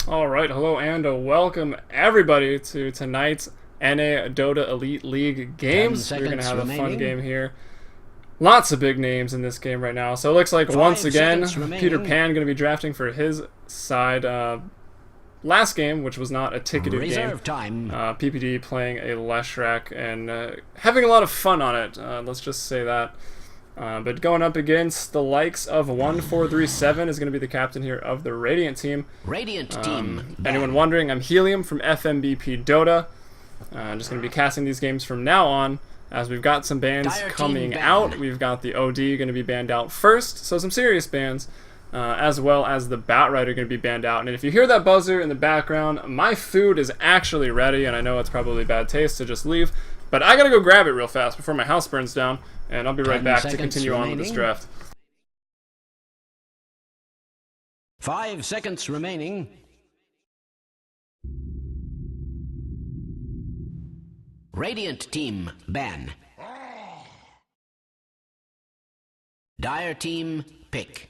Alright, hello and welcome everybody to tonight's NADotA Elite League games. We're going to have a fun game here. Lots of big names in this game right now. So it looks like once again, Peter Pan going to be drafting for his side. Last game, which was not a ticketed game, PPD playing a Leshrac and having a lot of fun on it. Let's just say that. But going up against the likes of 1437 is going to be the captain here of the Radiant team. Anyone wondering, I'm Helium from fmbpdota. I'm just going to be casting these games from now on, as we've got some bans coming out. We've got the OD going to be banned out first, so some serious bans, as well as the Batrider going to be banned out. And if you hear that buzzer in the background, my food is actually ready, and I know it's probably bad taste to just leave, but I gotta go grab it real fast before my house burns down, and I'll be right back to continue on with this draft. 5 seconds remaining. Radiant team ban. Dire team pick.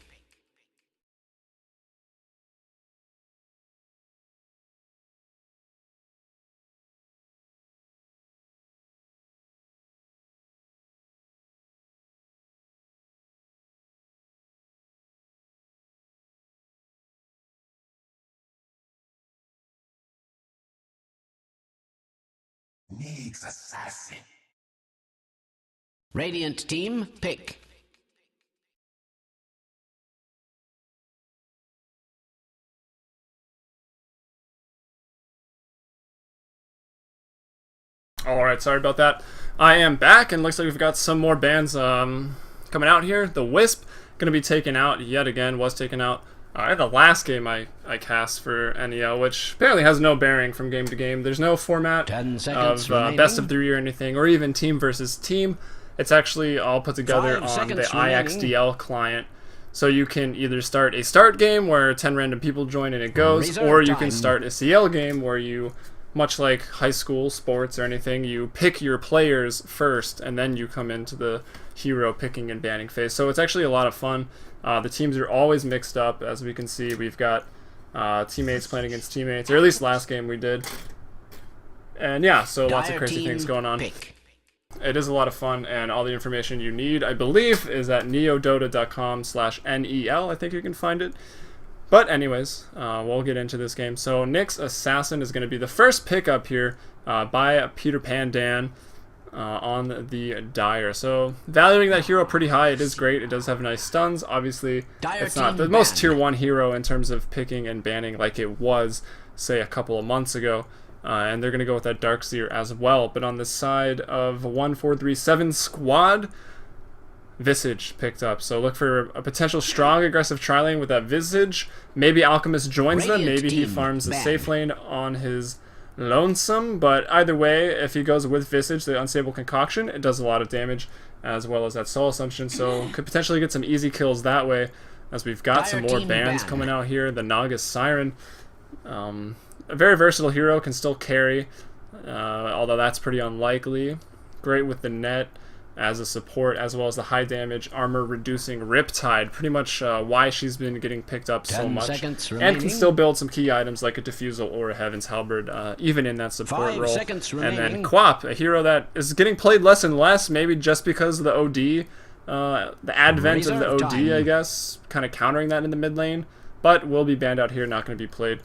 Needs assassin. Radiant team pick. Alright, sorry about that. I am back, and looks like we've got some more bans coming out here. The Wisp going to be taken out yet again, was taken out. The last game I cast for NEL, which apparently has no bearing from game to game. There's no format of best of 3 or anything, or even team versus team. It's actually all put together on the IXDL client. So you can either start a start game where 10 random people join and it goes, or you can start a CL game where you, much like high school sports or anything, you pick your players first, and then you come into the hero picking and banning phase. So it's actually a lot of fun. The teams are always mixed up, as we can see. We've got teammates playing against teammates, or at least last game we did. And yeah, so lots of crazy things going on. It is a lot of fun, and all the information you need, I believe, is at neodota.com/NEL. I think you can find it. But anyways, we'll get into this game. So Nyx Assassin is going to be the first pickup here by Peter Pan Dan on the Dire. So valuing that hero pretty high. It is great. It does have nice stuns. Obviously, it's not the most tier 1 hero in terms of picking and banning like it was, say, a couple of months ago. And they're going to go with that Darkseer as well. But on the side of 1437 squad, Visage picked up. So look for a potential strong aggressive tri-lane with that Visage. Maybe Alchemist joins them. Maybe he farms the safe lane on his lonesome. But either way, if he goes with Visage, the Unstable Concoction, it does a lot of damage, as well as that Soul Assumption. So could potentially get some easy kills that way, as we've got some more bans coming out here. The Naga Siren. A very versatile hero, can still carry, although that's pretty unlikely. Great with the net as a support, as well as the high damage armor reducing Riptide. Pretty much why she's been getting picked up so much, and can still build some key items like a Diffusal or a Heaven's Halberd, even in that support role. And then Quap, a hero that is getting played less and less, maybe just because of the OD, the advent of the OD, I guess, kind of countering that in the mid lane, but will be banned out here, not going to be played.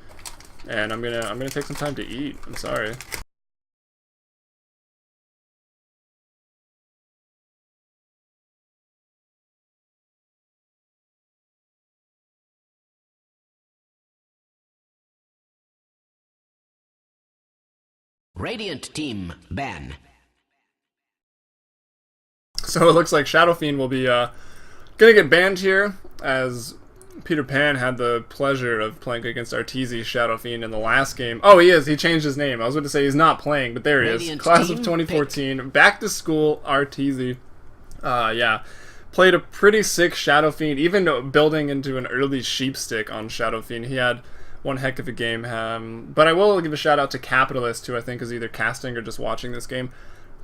And I'm gonna take some time to eat. I'm sorry. Radiant team ban. So it looks like Shadow Fiend will be gonna get banned here, as Peter Pan had the pleasure of playing against Arteezy's Shadow Fiend in the last game. Oh, he is. He changed his name. I was going to say he's not playing, but there he is. Class of 2014. Back to school, Arteezy. Yeah. Played a pretty sick Shadow Fiend, even building into an early Sheep Stick on Shadow Fiend. He had one heck of a game. But I will give a shout out to Capitalist, who I think is either casting or just watching this game.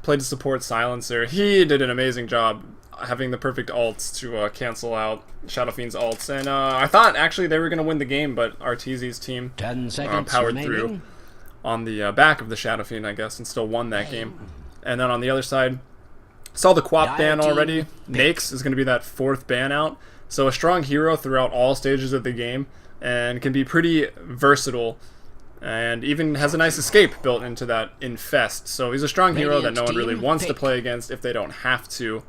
played a support silencer. He did an amazing job having the perfect ults to cancel out Shadow Fiend's ults. And I thought actually they were going to win the game, but Arteezy's team 10 seconds powered remaining. through on the back of the Shadow Fiend, I guess, and still won that game. And then on the other side, saw the Quap ban already. Nakes is going to be that 4th ban out. So a strong hero throughout all stages of the game and can be pretty versatile and even has a nice escape built into that Infest. So he's a strong hero that no one really wants to play against if they don't have to.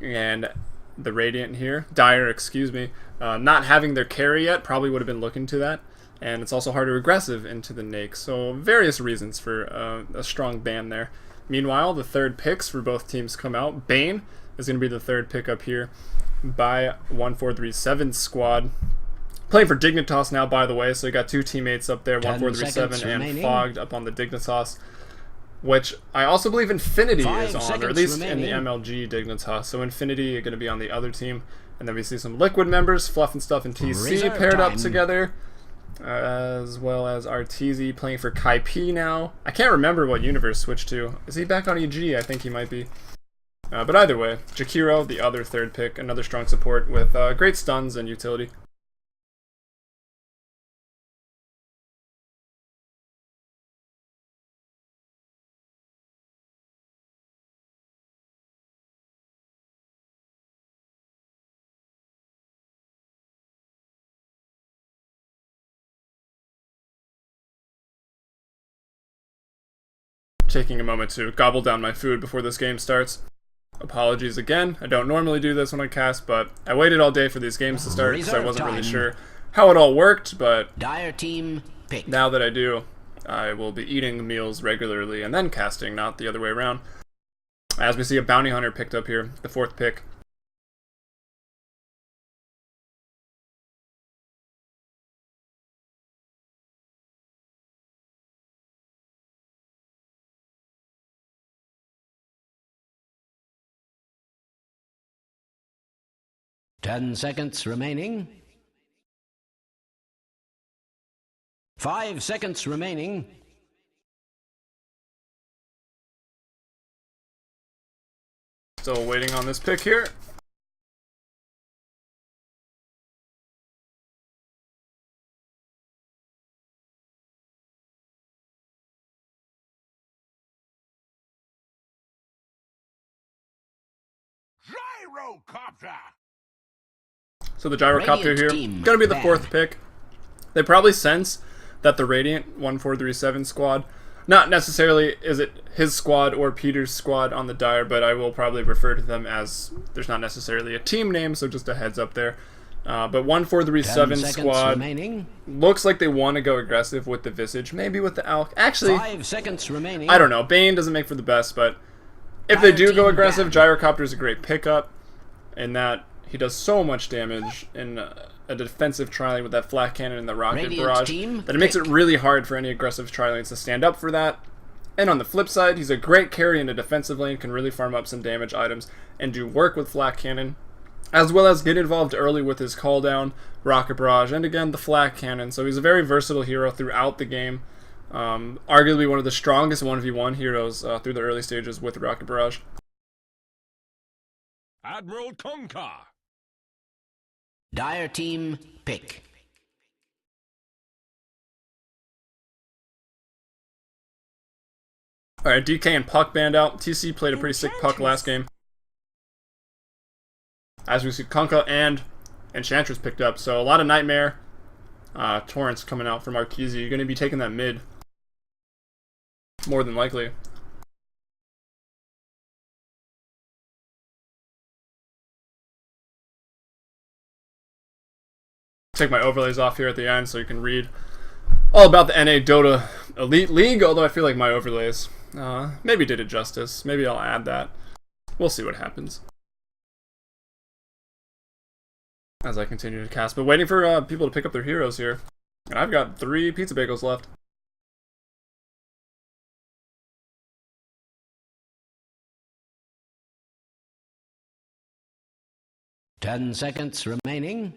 And the Radiant here, Dire, excuse me, not having their carry yet probably would have been looking to that. And it's also harder aggressive into the Nakes. So various reasons for a strong ban there. Meanwhile, the 3rd picks for both teams come out. Bane is going to be the 3rd pick up here by 1437 squad. Playing for Dignitas now, by the way, so you got 2 teammates up there, 1437 and Fogged up on the Dignitas, which I also believe Infinity is on, or at least in the MLG Dignitas. So Infinity are going to be on the other team. And then we see some Liquid members, Fluff and Stuff and TC paired up together. As well as Arteezy playing for Kai P now. I can't remember what universe switched to. Is he back on EG? I think he might be. But either way, Jakiro, the other 3rd pick, another strong support with great stuns and utility. Taking a moment to gobble down my food before this game starts. Apologies again, I don't normally do this when I cast, but I waited all day for these games to start because I wasn't really sure how it all worked, but Dire team pick. Now that I do, I will be eating meals regularly and then casting, not the other way around. As we see a Bounty Hunter picked up here, the 4th pick. 10 seconds remaining. 5 seconds remaining. Still waiting on this pick here. Gyrocopter! So the Gyrocopter here, gonna be the 4th pick. They probably sense that the Radiant 1437 squad, not necessarily is it his squad or Peter's squad on the Dire, but I will probably refer to them as, there's not necessarily a team name, so just a heads up there. But 1437 squad remaining. Looks like they want to go aggressive with the Visage, maybe with the Alk. Actually, 5 seconds remaining. I don't know. Bane doesn't make for the best, but if they do go aggressive, Gyrocopter is a great pickup in that he does so much damage in a defensive tri-lane with that flat cannon and the rocket barrage that it makes it really hard for any aggressive tri-lanes to stand up for that. And on the flip side, he's a great carry in a defensive lane, can really farm up some damage items and do work with flat cannon, as well as get involved early with his call down, rocket barrage, and again the flat cannon. So he's a very versatile hero throughout the game. Arguably one of the strongest 1v1 heroes through the early stages with rocket barrage. Admiral Kunkka! Dire team pick. Alright, DK and Puck banned out. TC played a pretty sick Puck last game. As we see, Kunkka and Enchantress picked up. So a lot of Nightmare. Torrents coming out from Arteezy. You're going to be taking that mid. More than likely. Take my overlays off here at the end so you can read all about the NADotA Elite League, although I feel like my overlays maybe did it justice. Maybe I'll add that. We'll see what happens as I continue to cast. But waiting for people to pick up their heroes here. And I've got 3 pizza bagels left. Ten seconds remaining.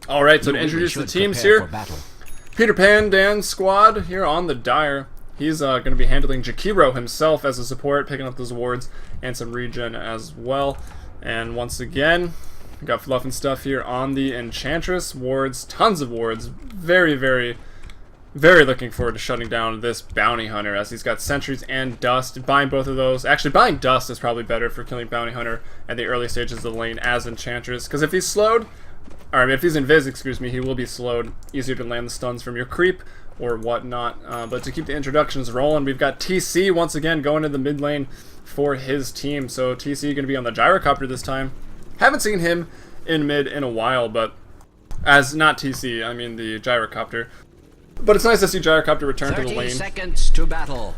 Alright, so to You introduce the should teams prepare here, for battle. Peter Pan Dan's squad here on the Dire. He's going to be handling Jakiro himself as a support, picking up those wards and some regen as well. And once again, we got Fluff and stuff here on the Enchantress. Wards, tons of wards. Very, very, very looking forward to shutting down this Bounty Hunter as he's got Sentries and Dust. Buying both of those. Actually, buying Dust is probably better for killing Bounty Hunter at the early stages of the lane as Enchantress. Because if he's slowed, or if he's invis, excuse me, he will be slowed. Easier to land the stuns from your creep or whatnot. But to keep the introductions rolling, we've got TC once again going to the mid lane for his team. So TC going to be on the Gyrocopter this time. Haven't seen him in mid in a while, but as not TC, I mean the Gyrocopter. But it's nice to see Gyrocopter return to the 30 lane. seconds to battle.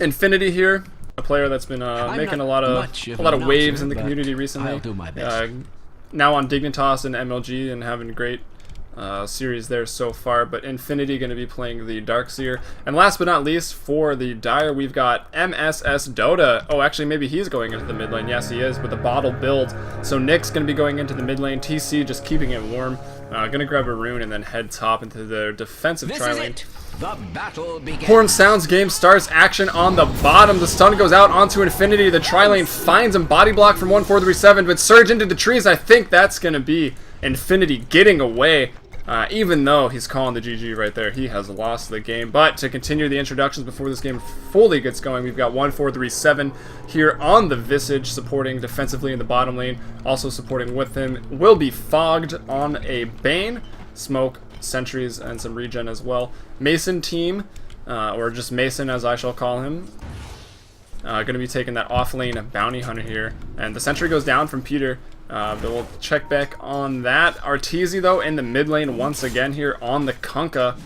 Infinity here, a player that's been making a lot of waves in the community recently. I'll do my best. Now on Dignitas and MLG and having a great series there so far, but Infinity going to be playing the Darkseer. And last but not least, for the Dire, we've got NEDotA. Oh, actually, maybe he's going into the mid lane. Yes, he is, with a bottle build. So Nick's going to be going into the mid lane. TC just keeping it warm. Going to grab a rune and then head top into the defensive tri-lane. The battle begins. Horn sounds, game starts, action on the bottom. The stun goes out onto Infinity. The tri-lane finds him, body block from 1437, but surge into the trees. I think that's going to be Infinity getting away. Even though he's calling the GG right there, he has lost the game. But to continue the introductions before this game fully gets going, we've got 1437 here on the Visage, supporting defensively in the bottom lane. Also supporting with him will be Fogged on a Bane, Smoke, Sentries, and some regen as well. Mason team, or just Mason as I shall call him, going to be taking that off lane Bounty Hunter here. And the Sentry goes down from Peter. But we'll check back on that. Arteezy, though, in the mid lane once again here on the Kunkka.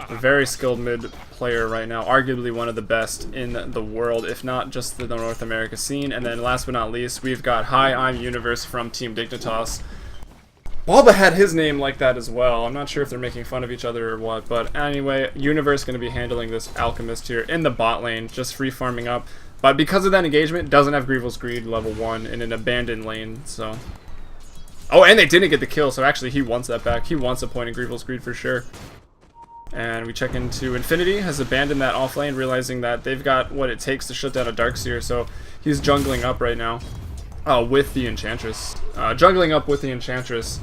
A very skilled mid player right now. Arguably one of the best in the world, if not just the North America scene. And then last but not least, we've got Hi, I'm Universe from Team Dignitas. Balba had his name like that as well. I'm not sure if they're making fun of each other or what. But anyway, Universe going to be handling this Alchemist here in the bot lane, just free farming up. But because of that engagement, doesn't have Grievel's Greed level 1 in an abandoned lane, so... Oh, and they didn't get the kill, so actually he wants that back. He wants a point in Grievel's Greed for sure. And we check into Infinity, has abandoned that off lane, realizing that they've got what it takes to shut down a Darkseer, so he's jungling up right now with the Enchantress. Jungling up with the Enchantress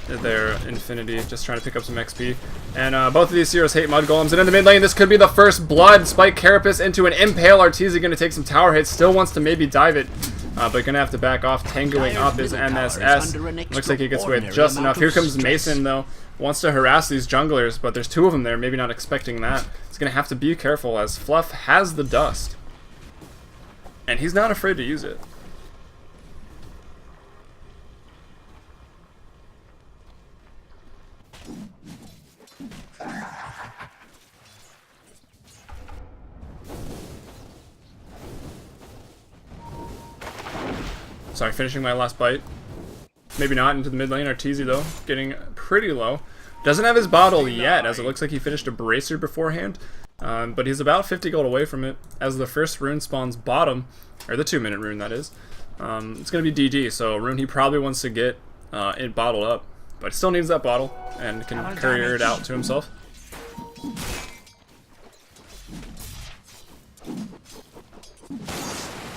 there, Infinity, just trying to pick up some XP. And both of these heroes hate Mud Golems. And in the mid lane, this could be the first blood. Spike Carapace into an Impale. Arteezy going to take some tower hits. Still wants to maybe dive it, but going to have to back off. Tangoing up is MSS. Looks like he gets away with just enough. Here comes Mason, though. Wants to harass these junglers, but there's two of them there. Maybe not expecting that. He's going to have to be careful as Fluff has the dust. And he's not afraid to use it. Sorry, finishing my last bite. Maybe not into the mid lane. Arteezy, though, getting pretty low. Doesn't have his bottle yet, as it looks like he finished a Bracer beforehand. But he's about 50 gold away from it, as the first rune spawns bottom, or the 2-minute rune, that is. It's going to be DD, so a rune he probably wants to get it bottled up. But still needs that bottle, and can courier it out to himself.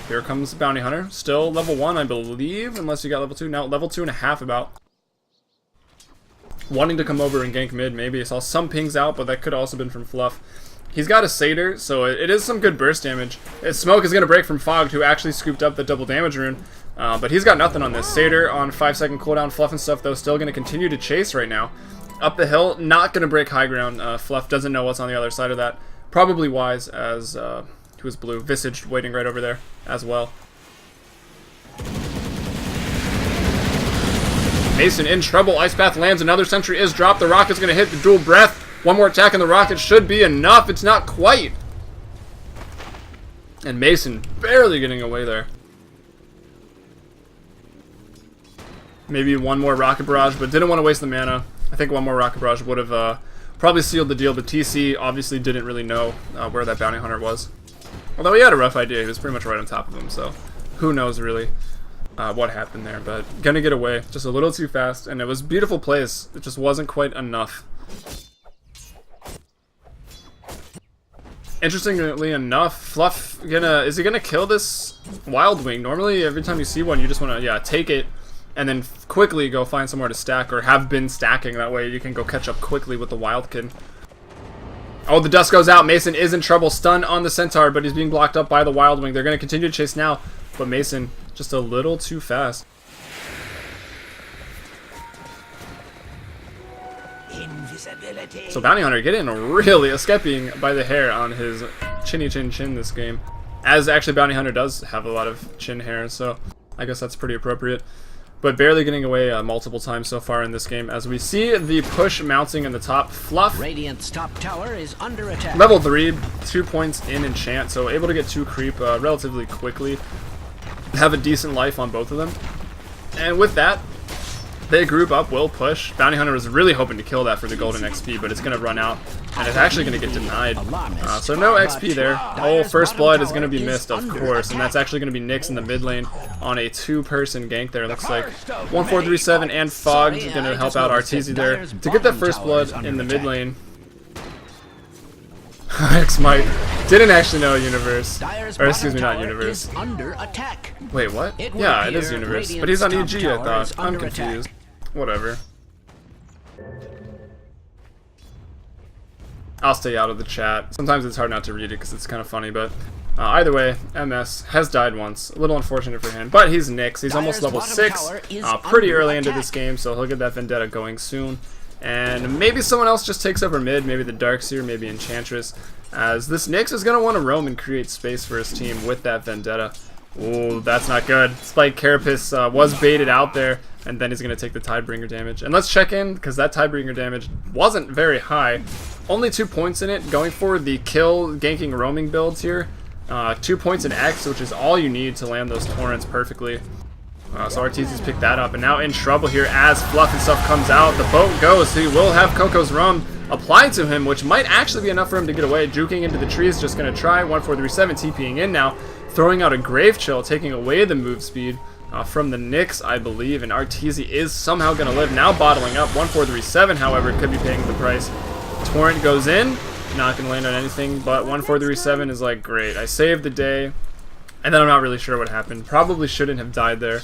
Here comes the Bounty Hunter. Still level 1, I believe, unless you got level 2. No, level 2.5 about. Wanting to come over and gank mid, maybe. I saw some pings out, but that could also have been from Fluff. He's got a Satyr, so it is some good burst damage. His Smoke is going to break from Fogged, who actually scooped up the double damage rune. But he's got nothing on this. Satyr on 5-second cooldown. Fluff and stuff, though, still going to continue to chase right now. Up the hill, not going to break high ground. Fluff doesn't know what's on the other side of that. Probably wise, as... He was blue. Visage waiting right over there as well. Mason in trouble. Ice Path lands. Another sentry is dropped. The rocket's going to hit the dual breath. One more attack and the rocket should be enough. It's not quite. And Mason barely getting away there. Maybe one more rocket barrage, but didn't want to waste the mana. I think one more rocket barrage would have probably sealed the deal, but TC obviously didn't really know where that Bounty Hunter was. Although he had a rough idea, he was pretty much right on top of him, so who knows really. what happened there, but gonna get away just a little too fast, and it was beautiful plays. It just wasn't quite enough. Interestingly enough, Fluff is he gonna kill this Wild Wing? Normally, every time you see one, you just wanna take it and then quickly go find somewhere to stack, or have been stacking. That way you can go catch up quickly with the Wildkin. Oh, the dust goes out. Mason is in trouble. Stun on the Centaur, but he's being blocked up by the Wild Wing. They're gonna continue to chase now, but Mason just a little too fast. So Bounty Hunter getting really escaping by the hair on his chinny chin chin this game. As actually Bounty Hunter does have a lot of chin hair, so I guess that's pretty appropriate. But barely getting away multiple times so far in this game, as we see the push mounting in the top. Fluff, Radiant's top tower is under attack. level 3, 2 points in enchant, so able to get 2 creep relatively quickly. Have a decent life on both of them. And with that, they group up, will push. Bounty Hunter was really hoping to kill that for the golden XP, but it's going to run out, and it's actually going to get denied. So no XP there. Oh, first blood is going to be missed, of course, and that's actually going to be Nyx in the mid lane on a 2-person gank there. Looks like 1437 and Fogged going to help out Arteezy there to get that first blood in the mid lane. X-Mite didn't actually know Universe, or excuse me, not Universe. Under attack. Wait, what? Yeah, it is Universe, but he's on EG, I thought. I'm confused. Whatever. I'll stay out of the chat. Sometimes it's hard not to read it because it's kind of funny, but either way, MS has died once. A little unfortunate for him, but he's Nyx. He's almost level 6, pretty early into this game, so he'll get that Vendetta going soon. And maybe someone else just takes over mid, maybe the Darkseer, maybe Enchantress, as this Nyx is going to want to roam and create space for his team with that Vendetta. Ooh, that's not good. Spike Carapace was baited out there, and then he's going to take the Tidebringer damage. And let's check in, because that Tidebringer damage wasn't very high. Only 2 points in it, going for the kill, ganking, roaming builds here. 2 points in X, which is all you need to land those torrents perfectly. So Arteezy's picked that up, and now in trouble here as Fluff and stuff comes out. The boat goes, so he will have Coco's Rum applied to him, which might actually be enough for him to get away. Juking into the trees, just going to try. 1437 TPing in now, throwing out a Grave Chill, taking away the move speed from the Nyx, I believe, and Arteezy is somehow going to live. Now bottling up. 1437, however, could be paying the price. Torrent goes in, not going to land on anything, but 1437 is like, great, I saved the day, and then I'm not really sure what happened. Probably shouldn't have died there.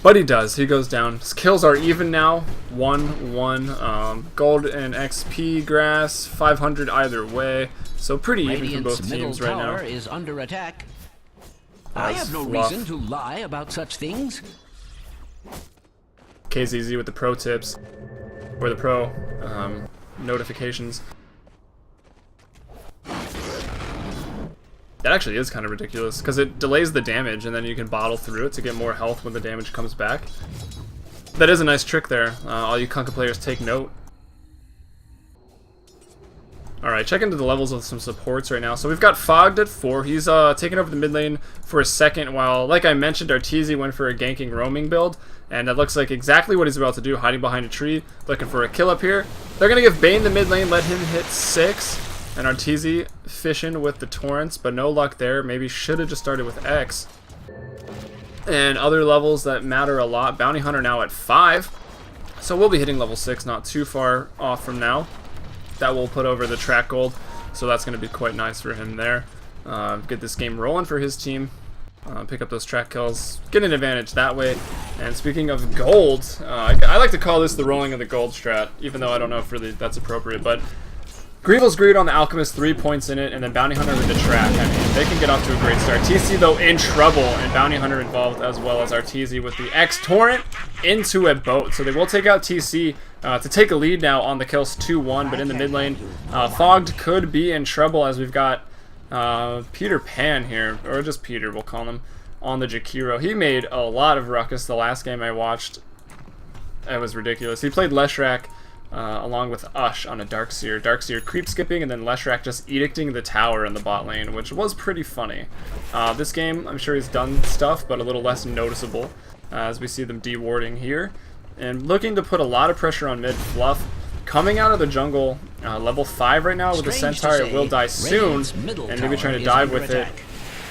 But he does. He goes down. His kills are even now. 1-1. Gold and XP grass. 500 either way. So pretty even for both teams right now. Is under attack. I have no reason to lie about such things. KZZ with the pro tips. Or the pro notifications. That actually is kind of ridiculous, because it delays the damage, and then you can bottle through it to get more health when the damage comes back. That is a nice trick there. All you Kunkka players take note. Alright, check into the levels of some supports right now. So we've got Fogged at 4. He's taking over the mid lane for a second, while, like I mentioned, Arteezy went for a ganking roaming build. And that looks like exactly what he's about to do, hiding behind a tree, looking for a kill up here. They're going to give Bane the mid lane, let him hit 6. And Arteezy fishing with the torrents, but no luck there. Maybe should have just started with X. And other levels that matter a lot. Bounty Hunter now at 5. So we'll be hitting level 6 not too far off from now. That will put over the track gold. So that's going to be quite nice for him there. Get this game rolling for his team. Pick up those track kills. Get an advantage that way. And speaking of gold, I like to call this the rolling of the gold strat. Even though I don't know if really that's appropriate. But Greevil's Greed on the Alchemist, 3 points in it, and then Bounty Hunter with the track. I mean, they can get off to a great start. TC, though, in trouble, and Bounty Hunter involved as well as Arteezy with the X-Torrent into a boat. So they will take out TC to take a lead now on the kills 2-1, but in the mid lane, Fogged could be in trouble as we've got Peter Pan here, or just Peter, we'll call him, on the Jakiro. He made a lot of ruckus the last game I watched. It was ridiculous. He played Leshrac along with Ush on a Darkseer. Darkseer creep skipping, and then Leshrac just edicting the tower in the bot lane, which was pretty funny. This game, I'm sure he's done stuff, but a little less noticeable, as we see them dewarding here. And looking to put a lot of pressure on mid. Fluff coming out of the jungle, level 5 right now with the Centaur. It will die soon, and maybe trying to dive with it.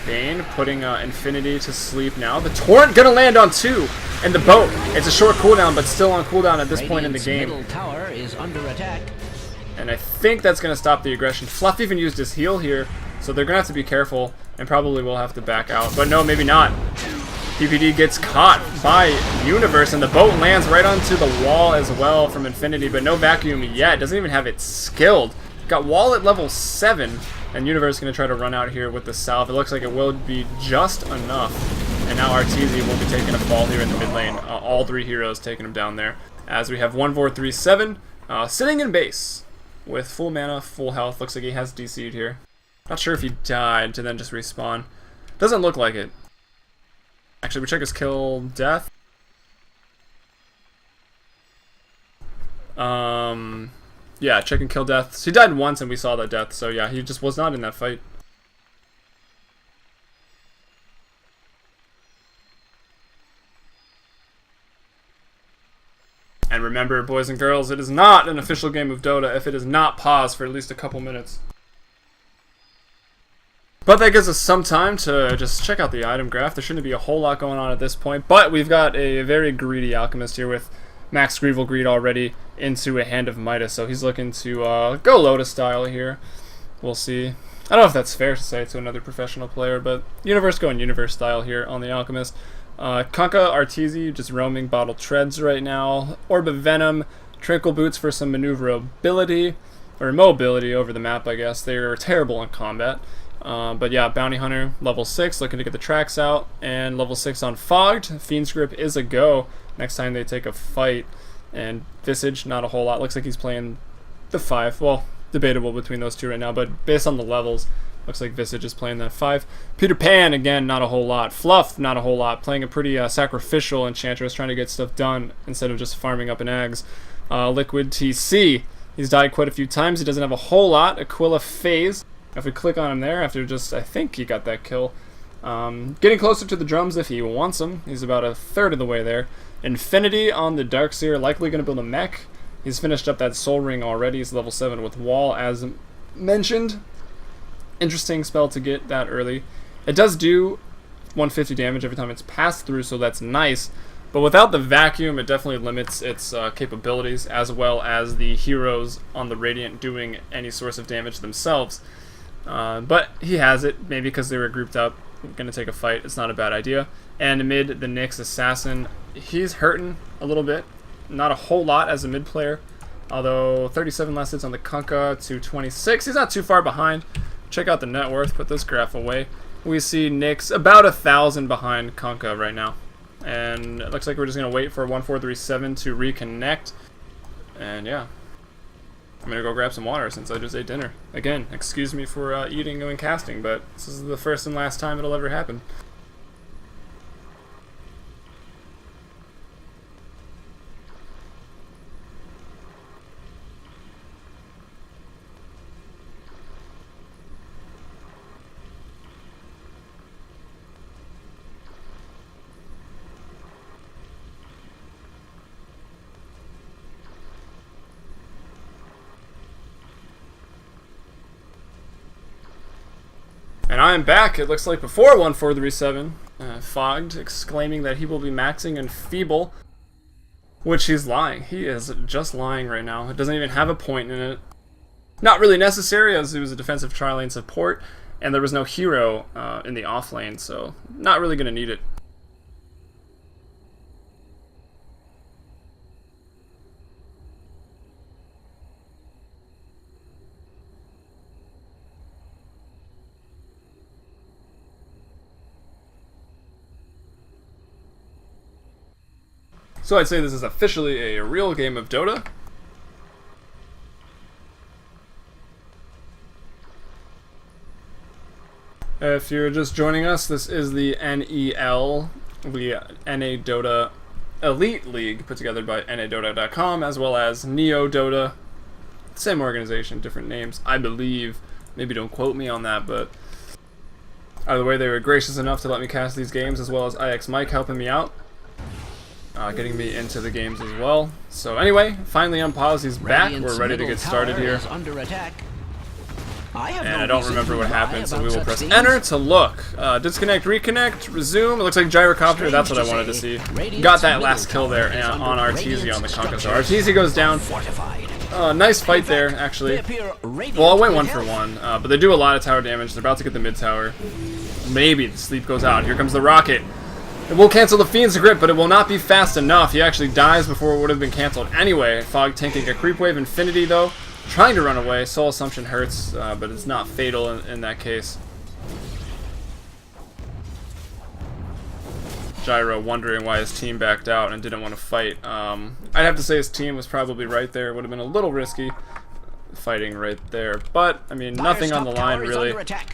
Bane putting Infinity to sleep now. The Torrent gonna land on 2, and the boat. It's a short cooldown, but still on cooldown at this point in the game. Middle tower is under attack. And I think that's gonna stop the aggression. Fluff even used his heal here, so they're gonna have to be careful, and probably will have to back out. But no, maybe not. PPD gets caught by Universe, and the boat lands right onto the wall as well from Infinity, but no vacuum yet. Doesn't even have it skilled. Got wall at level 7. And Universe is going to try to run out here with the salve. It looks like it will be just enough. And now Arteezy will be taking a fall here in the mid lane. All 3 heroes taking him down there. As we have 1437 sitting in base with full mana, full health. Looks like he has DC'd here. Not sure if he died to then just respawn. Doesn't look like it. Actually, we check his kill death. Yeah, check and kill death. So he died once and we saw that death, so yeah, he just was not in that fight. And remember, boys and girls, it is not an official game of Dota if it is not paused for at least a couple minutes. But that gives us some time to just check out the item graph. There shouldn't be a whole lot going on at this point, but we've got a very greedy Alchemist here with Max Greevil Greed already into a Hand of Midas, so he's looking to go Lotus style here. We'll see. I don't know if that's fair to say to another professional player, but Universe going Universe style here on the Alchemist. Kunkka, Arteezy just roaming Bottle Treads right now. Orb of Venom, Trinkle Boots for some maneuverability, or mobility over the map, I guess. They're terrible in combat. But yeah, Bounty Hunter, level 6, looking to get the tracks out, and level 6 on Fogged. Fiend's Grip is a go next time they take a fight. And Visage, not a whole lot. Looks like he's playing the 5. Well, debatable between those 2 right now, but based on the levels, looks like Visage is playing that 5. Peter Pan, again, not a whole lot. Fluff, not a whole lot. Playing a pretty sacrificial Enchantress, trying to get stuff done instead of just farming up in Ags. Liquid TC, he's died quite a few times. He doesn't have a whole lot. Aquila Phase. If we click on him there, after just, I think he got that kill. Getting closer to the drums if he wants them. He's about a third of the way there. Infinity on the Darkseer, likely going to build a mech. He's finished up that Soul Ring already. He's level 7 with Wall, as mentioned. Interesting spell to get that early. It does do 150 damage every time it's passed through, so that's nice. But without the vacuum, it definitely limits its capabilities, as well as the heroes on the Radiant doing any source of damage themselves. But he has it, maybe because they were grouped up, going to take a fight. It's not a bad idea. And mid, the Nyx Assassin, he's hurting a little bit. Not a whole lot as a mid player, although 37 last hits on the Kunkka to 26. He's not too far behind. Check out the net worth, put this graph away. We see Nyx about 1,000 behind Kunkka right now. And it looks like we're just going to wait for 1437 to reconnect. And yeah. I'm going to go grab some water since I just ate dinner. Again, excuse me for eating and casting, but this is the first and last time it'll ever happen. And I am back, it looks like before 1437. Fogged, exclaiming that he will be maxing in Feeble, which he's lying. He is just lying right now. It doesn't even have a point in it. Not really necessary, as he was a defensive tri-lane support, and there was no hero in the off lane, so not really going to need it. So I'd say this is officially a real game of Dota. If you're just joining us, this is the NEL, NADotA Elite League, put together by NADotA.com, as well as NEODota. Same organization, different names, I believe. Maybe don't quote me on that, but either way, they were gracious enough to let me cast these games, as well as IX Mike helping me out. Getting me into the games as well. So anyway, finally unpause, he's back. We're ready to get started here. Under attack. and I don't remember what happened, so we will press enter to look. Disconnect, reconnect, resume. It looks like gyrocopter. That's what I wanted to see. Got that last kill there on Arteezy on the Kunkka. So Arteezy goes down. Nice fight there, actually. Well, I went 1 for 1, but they do a lot of tower damage. They're about to get the mid tower. Maybe the sleep goes out. Here comes the rocket. It will cancel the Fiend's Grip, but it will not be fast enough. He actually dies before it would have been canceled anyway. Fog tanking a Creep Wave Infinity, though. Trying to run away. Soul Assumption hurts, but it's not fatal in that case. Gyro wondering why his team backed out and didn't want to fight. I'd have to say his team was probably right there. It would have been a little risky fighting right there, but I mean, nothing on the line really.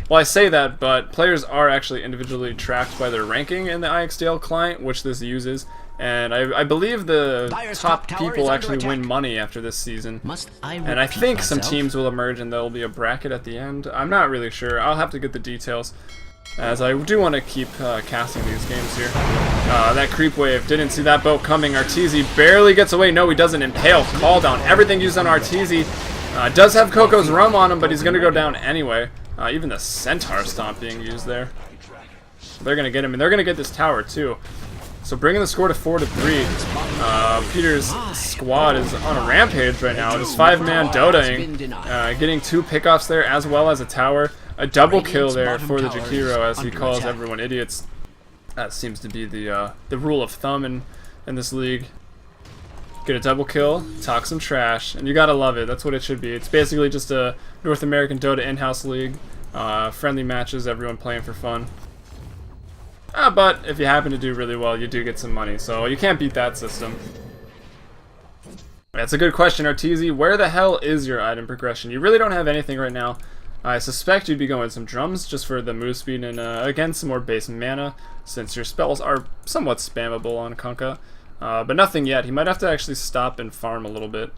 Well, I say that, but players are actually individually tracked by their ranking in the IXDL client, which this uses, and I believe the top people actually win money after this season. And I think some teams will emerge and there'll be a bracket at the end. I'm not really sure. I'll have to get the details, as I do want to keep casting these games here. That creep wave, didn't see that boat coming. Arteezy barely gets away. No, he doesn't. Impale, call down, everything used on Arteezy. Does have Coco's Rum on him, but he's going to go down anyway. Even the Centaur Stomp being used there. They're going to get him, and they're going to get this tower too. So bringing the score to 4-3. Peter's squad is on a rampage right now. Just 5-man Dotaing, getting 2 pickoffs there as well as a tower. A double kill there for the Jakiro, as he calls everyone idiots. That seems to be the rule of thumb in this league. Get a double kill, talk some trash, and you gotta love it. That's what it should be. It's basically just a North American Dota in-house league. Friendly matches, everyone playing for fun. But if you happen to do really well, you do get some money, so you can't beat that system. That's a good question, Arteezy. Where the hell is your item progression? You really don't have anything right now. I suspect you'd be going some drums just for the move speed and again some more base mana, since your spells are somewhat spammable on Kunkka. But nothing yet. He might have to actually stop and farm a little bit.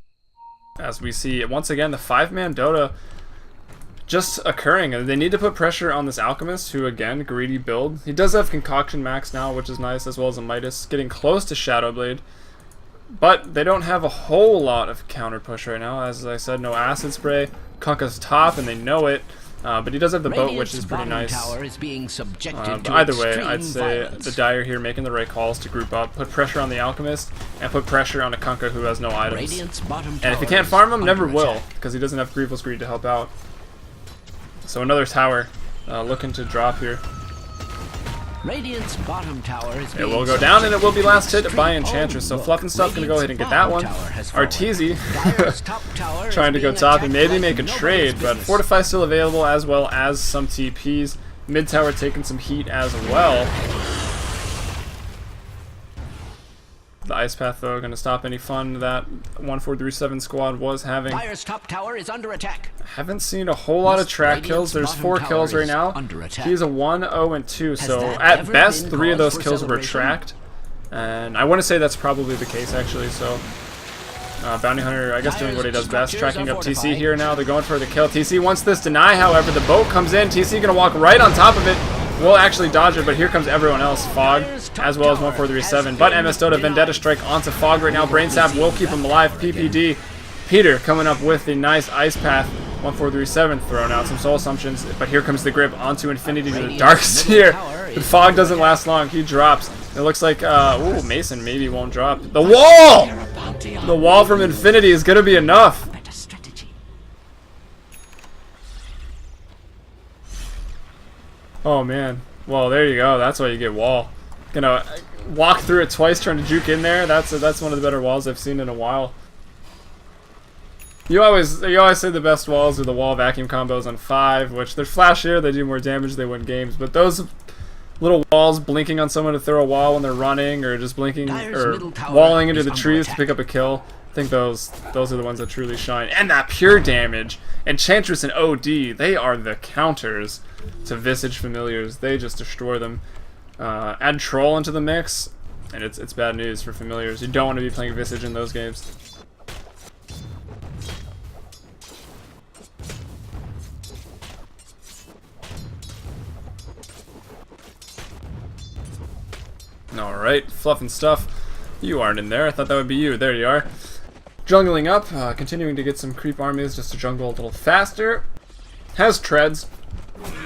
As we see, once again, the 5-man Dota just occurring. And they need to put pressure on this Alchemist, who, again, greedy build. He does have Concoction Max now, which is nice, as well as a Midas. Getting close to Shadow Blade. But they don't have a whole lot of counter push right now. As I said, no Acid Spray. Kunkka's top, and they know it. But he does have the boat, which is pretty nice. But either way, I'd say the Dire here making the right calls to group up, put pressure on the Alchemist, and put pressure on a Kunkka who has no items. And if he can't farm him, never will, because he doesn't have Grievous Greed to help out. So another tower looking to drop here. Radiant's bottom tower is it will go down, and it will be last hit by Enchantress. So Fluff and Stuff gonna go ahead and get that one. Arteezy trying to go top and maybe make a trade, but Fortify still available, as well as some TPs. Mid tower taking some heat as well. The Ice Path, though, going to stop any fun that 1437 squad was having. Dire's top tower is under attack. Haven't seen a whole lot of track kills. There's 4 kills right now. He's a 1, 0, and 2, so at best 3 of those kills were tracked. And I want to say that's probably the case, actually. So Bounty Hunter, I guess, doing what he does best, tracking up TC here now. They're going for the kill. TC wants this deny, however. The boat comes in. TC going to walk right on top of it. Will actually dodge it, but here comes everyone else. Fog, as well as 1437. But MS Dota Vendetta Strike onto Fog right now. Brain Sap will keep him alive. PPD. Peter coming up with the nice Ice Path. 1437 throwing out some Soul Assumptions, but here comes the grip onto Infinity to the Dark Sphere. The Fog doesn't last long. He drops. It looks like, ooh, Mason maybe won't drop. The wall! The wall from Infinity is going to be enough. Oh man, well there you go. That's why you get wall. Gonna walk through it twice, trying to juke in there. That's one of the better walls I've seen in a while. You always say the best walls are the wall vacuum combos on 5, which they're flashier, they do more damage, they win games. But those little walls blinking on someone to throw a wall when they're running, or just blinking or walling into the trees to pick up a kill, I think those are the ones that truly shine. And that pure damage, Enchantress and OD, they are the counters to Visage Familiars. They just destroy them. Add Troll into the mix, and it's bad news for Familiars. You don't want to be playing Visage in those games. Alright, Fluff and Stuff. You aren't in there. I thought that would be you. There you are. Jungling up, continuing to get some creep armies just to jungle a little faster. Has treads.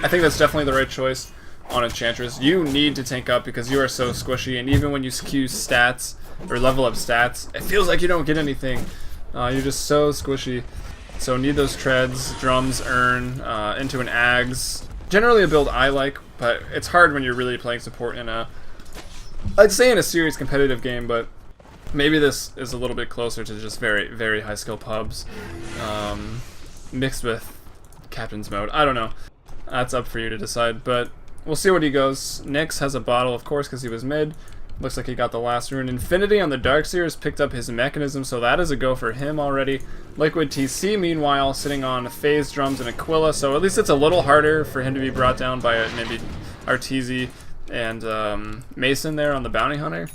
I think that's definitely the right choice on Enchantress. You need to tank up because you are so squishy, and even when you skew stats or level up stats, it feels like you don't get anything. You're just so squishy. So need those treads, drums, earn, into an Ags. Generally a build I like, but it's hard when you're really playing support in a, I'd say in a serious competitive game, but maybe this is a little bit closer to just very, very high skill pubs, mixed with Captain's Mode. I don't know. That's up for you to decide, but we'll see what he goes. Nyx has a bottle, of course, because he was mid. Looks like he got the last rune. Infinity on the Darkseer has picked up his mechanism, so that is a go for him already. Liquid TC, meanwhile, sitting on Phase Drums and Aquila, so at least it's a little harder for him to be brought down by maybe Arteezy and Mason there on the Bounty Hunter.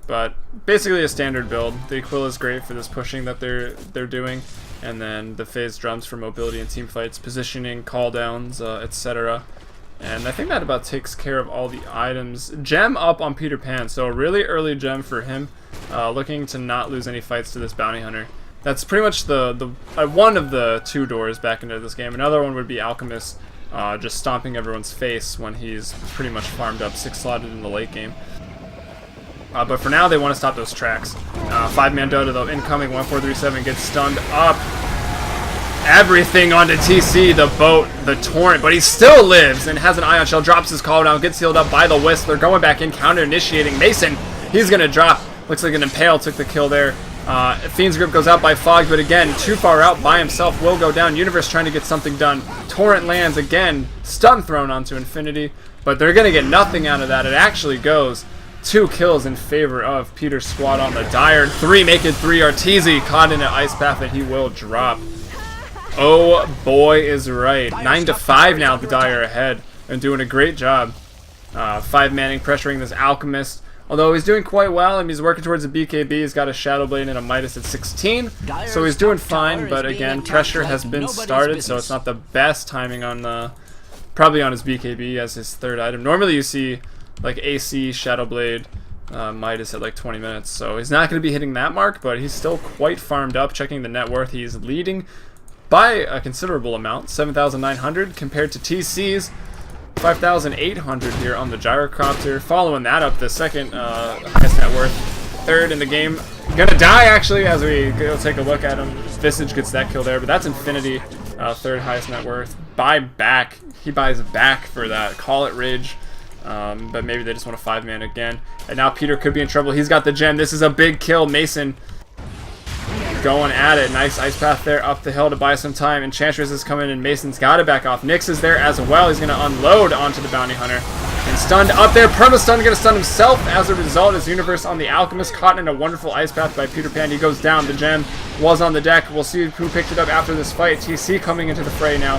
But basically a standard build. The Aquila is great for this pushing that they're doing, and then the Phase Drums for mobility and team fights, positioning, cooldowns, etc. And I think that about takes care of all the items. Gem up on Peter Pan, so a really early gem for him, looking to not lose any fights to this Bounty Hunter. That's pretty much the one of the two doors back into this game. Another one would be Alchemist, just stomping everyone's face when he's pretty much farmed up 6-slotted in the late game. But for now, they want to stop those tracks. 5-man Dota, though, incoming, 1437 gets stunned up. Everything onto TC, the boat, the torrent, but he still lives and has an ion shell, drops his call down, gets healed up by the Wisp. They're going back in, counter-initiating. Mason, he's going to drop. Looks like an Impale took the kill there. Fiend's Grip goes out by Fog, but again, too far out by himself, will go down. Universe trying to get something done. Torrent lands again, stun thrown onto Infinity, but they're going to get nothing out of that. It actually goes 2 kills in favor of Peter's squad on the Dire. 3, make it 3. Arteezy caught in an Ice Path, and he will drop. Oh boy is right. 9-5 now, the Dire ahead and doing a great job. 5-manning, pressuring this Alchemist. Although he's doing quite well and he's working towards a BKB. He's got a Shadow Blade and a Midas at 16. So he's doing fine, but again, pressure has been started, so it's not the best timing on probably on his BKB as his third item. Normally you see like AC, Shadow Blade, Midas at like 20 minutes. So he's not going to be hitting that mark, but he's still quite farmed up. Checking the net worth, he's leading by a considerable amount, 7,900 compared to TC's 5,800 here on the Gyrocopter. Following that up, the second highest net worth, third in the game. Gonna die actually as we go take a look at him. Visage gets that kill there, but that's Infinity, third highest net worth. Buy back, he buys back for that. Call it Ridge, but maybe they just want a 5-man again. And now Peter could be in trouble. He's got the gem. This is a big kill. Mason going at it. Nice Ice Path there up the hill to buy some time. Enchantress is coming and Mason's got to back off. Nyx is there as well. He's going to unload onto the Bounty Hunter. And stunned up there. Perma-stun, going to stun himself. As a result, his Universe on the Alchemist caught in a wonderful Ice Path by Peter Pan. He goes down. The gem was on the deck. We'll see who picked it up after this fight. TC coming into the fray now.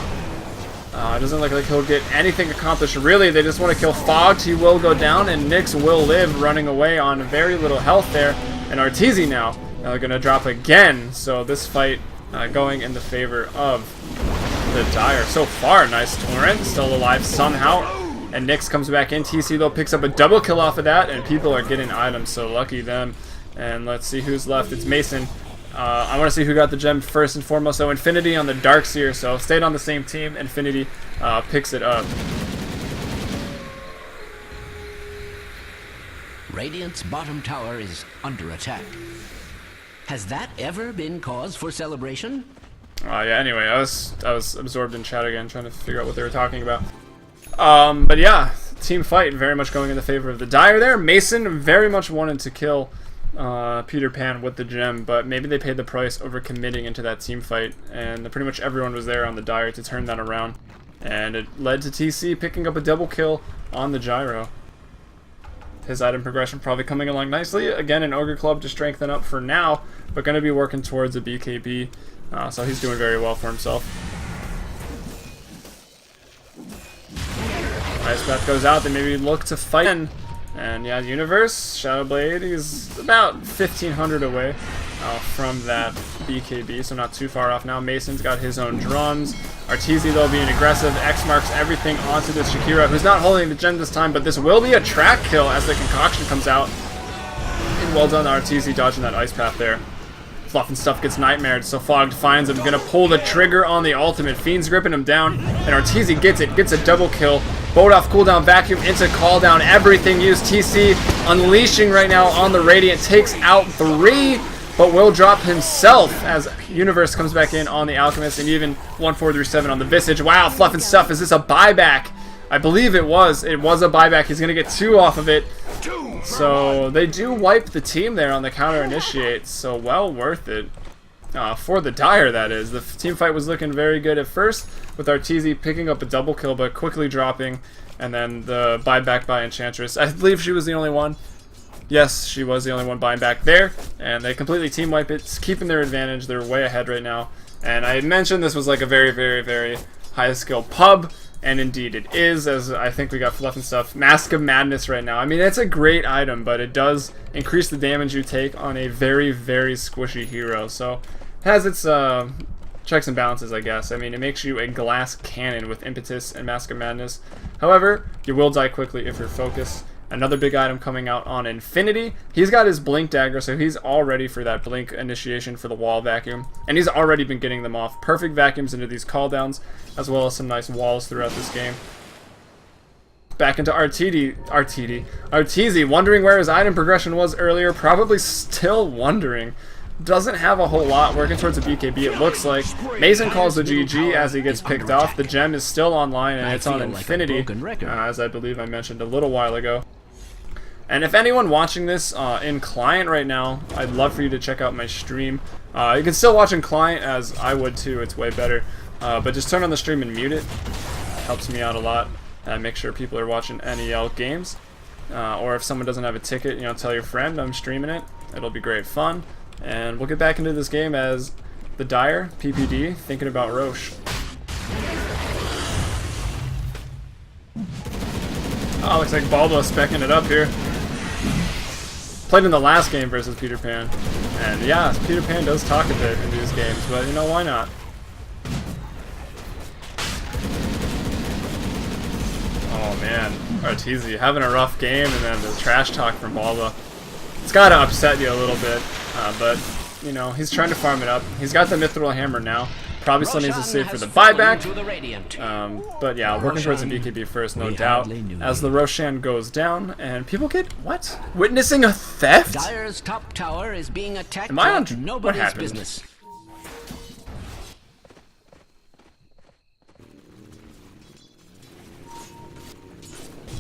It doesn't look like he'll get anything accomplished. Really, they just want to kill Fogged. He will go down and Nyx will live, running away on very little health there. And Arteezy now going to drop again, so this fight going in the favor of the Dire. So far, nice Torrent, still alive somehow, and Nyx comes back in. TC though picks up a double kill off of that, and people are getting items, so lucky them. And let's see who's left. It's Mason. I want to see who got the gem first and foremost. So Infinity on the Darkseer, so stayed on the same team. Infinity picks it up. Radiant's bottom tower is under attack. Has that ever been cause for celebration? Yeah, anyway, I was absorbed in chat again, trying to figure out what they were talking about. But yeah, team fight very much going in the favor of the Dire there. Mason very much wanted to kill Peter Pan with the gem, but maybe they paid the price over committing into that team fight, and pretty much everyone was there on the Dire to turn that around. And it led to TC picking up a double kill on the Gyro. His item progression probably coming along nicely. Again, an Ogre Club to strengthen up for now, but going to be working towards a BKB, so he's doing very well for himself. Ice Path goes out, they maybe look to fight in. And yeah, Universe, Shadow Blade, he's about 1,500 away from that BKB, so not too far off now. Mason's got his own drums. Arteezy, though, being aggressive. X marks everything onto this Shakira, who's not holding the gem this time, but this will be a track kill as the concoction comes out. And well done, Arteezy, dodging that Ice Path there. Fluff and Stuff gets nightmared, so Fogged finds him. Gonna pull the trigger on the ultimate. Fiend's gripping him down, and Arteezy gets it. Gets a double kill. Boat off cooldown, vacuum into call down. Everything used. TC unleashing right now on the Radiant. Takes out 3, but will drop himself as Universe comes back in on the Alchemist, and even 1437 on the Visage. Wow, Fluff and Stuff. Is this a buyback? I believe it was. It was a buyback. He's gonna get 2 off of it. So they do wipe the team there on the counter initiate, so well worth it. For the Dire, that is. The team fight was looking very good at first, with Arteezy picking up a double kill but quickly dropping, and then the buyback by Enchantress. I believe she was the only one. Yes, she was the only one buying back there, and they completely team wipe it, keeping their advantage. They're way ahead right now. And I mentioned this was like a very, very, very high skill pub. And indeed it is, as I think we got Fluff and Stuff. Mask of Madness right now. I mean, it's a great item, but it does increase the damage you take on a very, very squishy hero. So it has its checks and balances, I guess. I mean, it makes you a glass cannon with Impetus and Mask of Madness. However, you will die quickly if you're focused. Another big item coming out on Infinity. He's got his Blink Dagger, so he's all ready for that Blink initiation for the wall vacuum. And he's already been getting them off. Perfect vacuums into these cooldowns, as well as some nice walls throughout this game. Back into Arteezy, wondering where his item progression was earlier. Probably still wondering. Doesn't have a whole lot. Working towards a BKB, it looks like. Mason calls the GG as he gets picked off. The gem is still online, and it's on Infinity, as I believe I mentioned a little while ago. And if anyone watching this in client right now, I'd love for you to check out my stream. You can still watch in client, as I would too. It's way better. But just turn on the stream and mute it. Helps me out a lot. Make sure people are watching NEL games. Or if someone doesn't have a ticket, you know, tell your friend I'm streaming it. It'll be great fun. And we'll get back into this game as the Dire, PPD, thinking about Roche. Oh, looks like Baldo's specking it up here. Played in the last game versus Peter Pan. And yeah, Peter Pan does talk a bit in these games, but you know, why not? Oh man, Arteezy having a rough game, and then the trash talk from Baldo. It's gotta upset you a little bit, but you know, he's trying to farm it up. He's got the Mithril Hammer now. Probably still needs to save for the buyback. But yeah, working towards the BKB first, no doubt. As the Roshan goes down, and people get what? Witnessing a theft? Dire's top tower is being attacked. Am I on? Like nobody's What happened? business.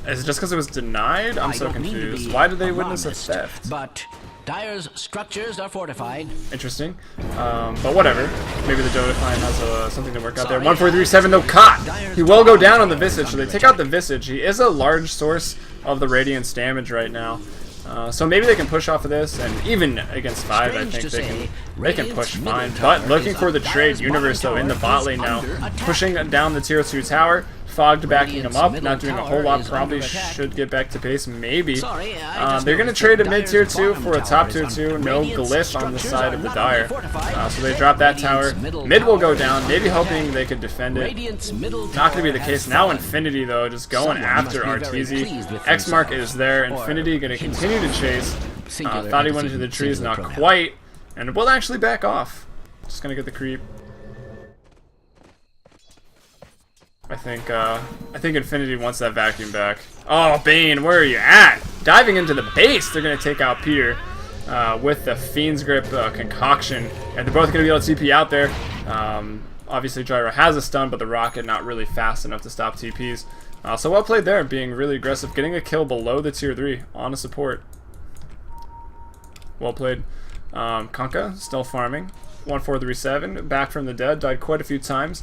Is it just because it was denied? I'm so confused. Why did they witness a theft? But Dire's structures are fortified. Interesting. But whatever. Maybe the Dota client has something to work out there. 1437 though, caught! He will go down on the Visage, so they take out the Visage. He is a large source of the Radiant's damage right now. So maybe they can push off of this, and even against 5, I think they can push fine. But looking for the trade, Universe though in the bot lane now, pushing down the tier 2 tower. Fogged backing him up, not doing a whole lot, probably should get back to base, maybe. They're going to trade a mid tier 2 for a top tier 2, no glyph on the side of the Dire. So they drop that tower, mid will go down, maybe hoping they could defend it. Not going to be the case. Now Infinity though, just going after Arteezy. X-Mark is there, Infinity going to continue to chase. Thought he went into the trees, not quite, and will actually back off. Just going to get the creep. I think Infinity wants that vacuum back. Oh, Bane, where are you at? Diving into the base, they're going to take out Peter with the Fiend's Grip concoction. And they're both going to be able to TP out there. Obviously, Gyro has a stun, but the Rocket not really fast enough to stop TPs. So well played there, being really aggressive. Getting a kill below the tier 3 on a support. Well played. Konka, still farming. 1437, back from the dead, died quite a few times.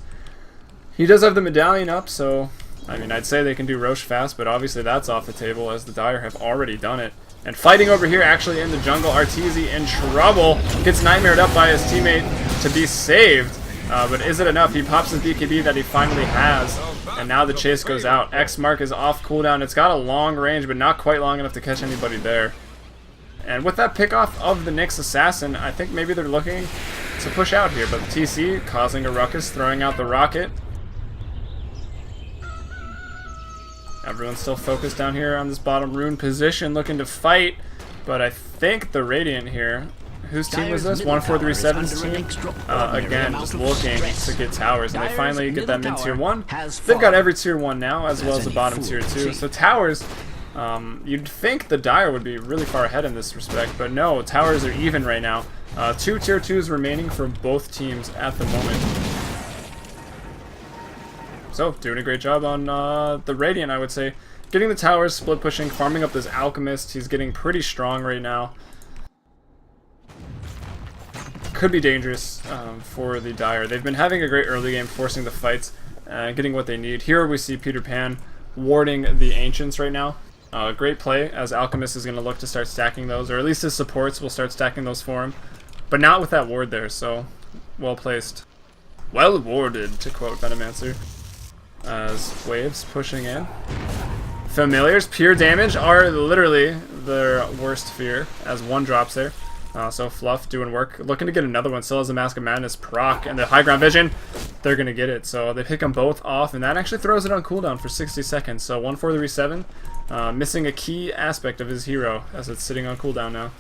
He does have the medallion up, so I mean, I'd say they can do Roche fast, but obviously that's off the table as the Dire have already done it. And fighting over here, actually in the jungle, Arteezy in trouble. Gets nightmared up by his teammate to be saved. But is it enough? He pops his BKB that he finally has, and now the chase goes out. X-Mark is off cooldown. It's got a long range, but not quite long enough to catch anybody there. And with that pickoff of the Nyx Assassin, I think maybe they're looking to push out here. But the TC causing a ruckus, throwing out the Rocket. Everyone's still focused down here on this bottom rune position, looking to fight. But I think the Radiant here, whose team was this? 1437's team. Again, just looking to get towers, and they finally get that mid tier 1. They've got every tier 1 now, as well as the bottom tier 2. So towers, you'd think the Dire would be really far ahead in this respect, but no, towers are even right now. 2 tier 2s remaining for both teams at the moment. So, doing a great job on the Radiant, I would say. Getting the towers, split pushing, farming up this Alchemist. He's getting pretty strong right now. Could be dangerous for the Dire. They've been having a great early game, forcing the fights, getting what they need. Here we see Peter Pan warding the Ancients right now. Great play, as Alchemist is going to look to start stacking those, or at least his supports will start stacking those for him. But not with that ward there, so well placed. Well warded, to quote Venomancer. As waves pushing in. Familiars, pure damage, are literally their worst fear, as one drops there. So Fluff doing work. Looking to get another one. Still has a Mask of Madness proc, and the high ground vision, they're going to get it. So they pick them both off, and that actually throws it on cooldown for 60 seconds. So 1437, missing a key aspect of his hero, as it's sitting on cooldown now.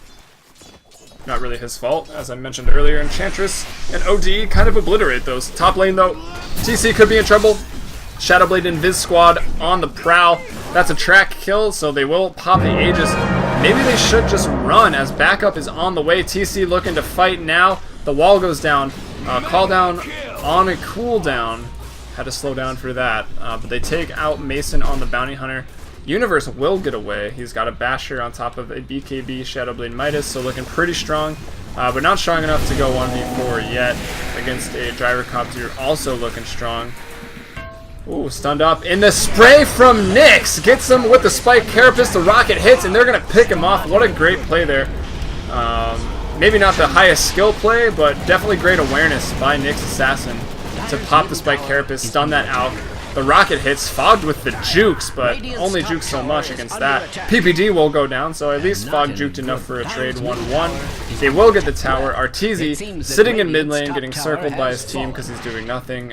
Not really his fault, as I mentioned earlier. Enchantress and OD kind of obliterate those. Top lane, though, TC could be in trouble. Shadowblade and Viz Squad on the prowl. That's a track kill, so they will pop the Aegis. Maybe they should just run, as backup is on the way. TC looking to fight now. The wall goes down. Call down on a cooldown. Had to slow down for that. But they take out Mason on the Bounty Hunter. Universe will get away. He's got a Basher on top of a BKB Shadowblade Midas, so looking pretty strong. But not strong enough to go 1v4 yet against a Gyrocopter, also looking strong. Ooh, stunned up. In the spray from Nyx! Gets him with the Spike Carapace. The rocket hits, and they're going to pick him off. What a great play there. Maybe not the highest skill play, but definitely great awareness by Nyx Assassin to pop the Spike Carapace, stun that Alk. The rocket hits, fogged with the jukes, but only jukes so much against that. PPD will go down, so at least Fog juked enough for a trade 1-1. They will get the tower. Arteezy sitting in mid lane, getting circled by his team because he's doing nothing.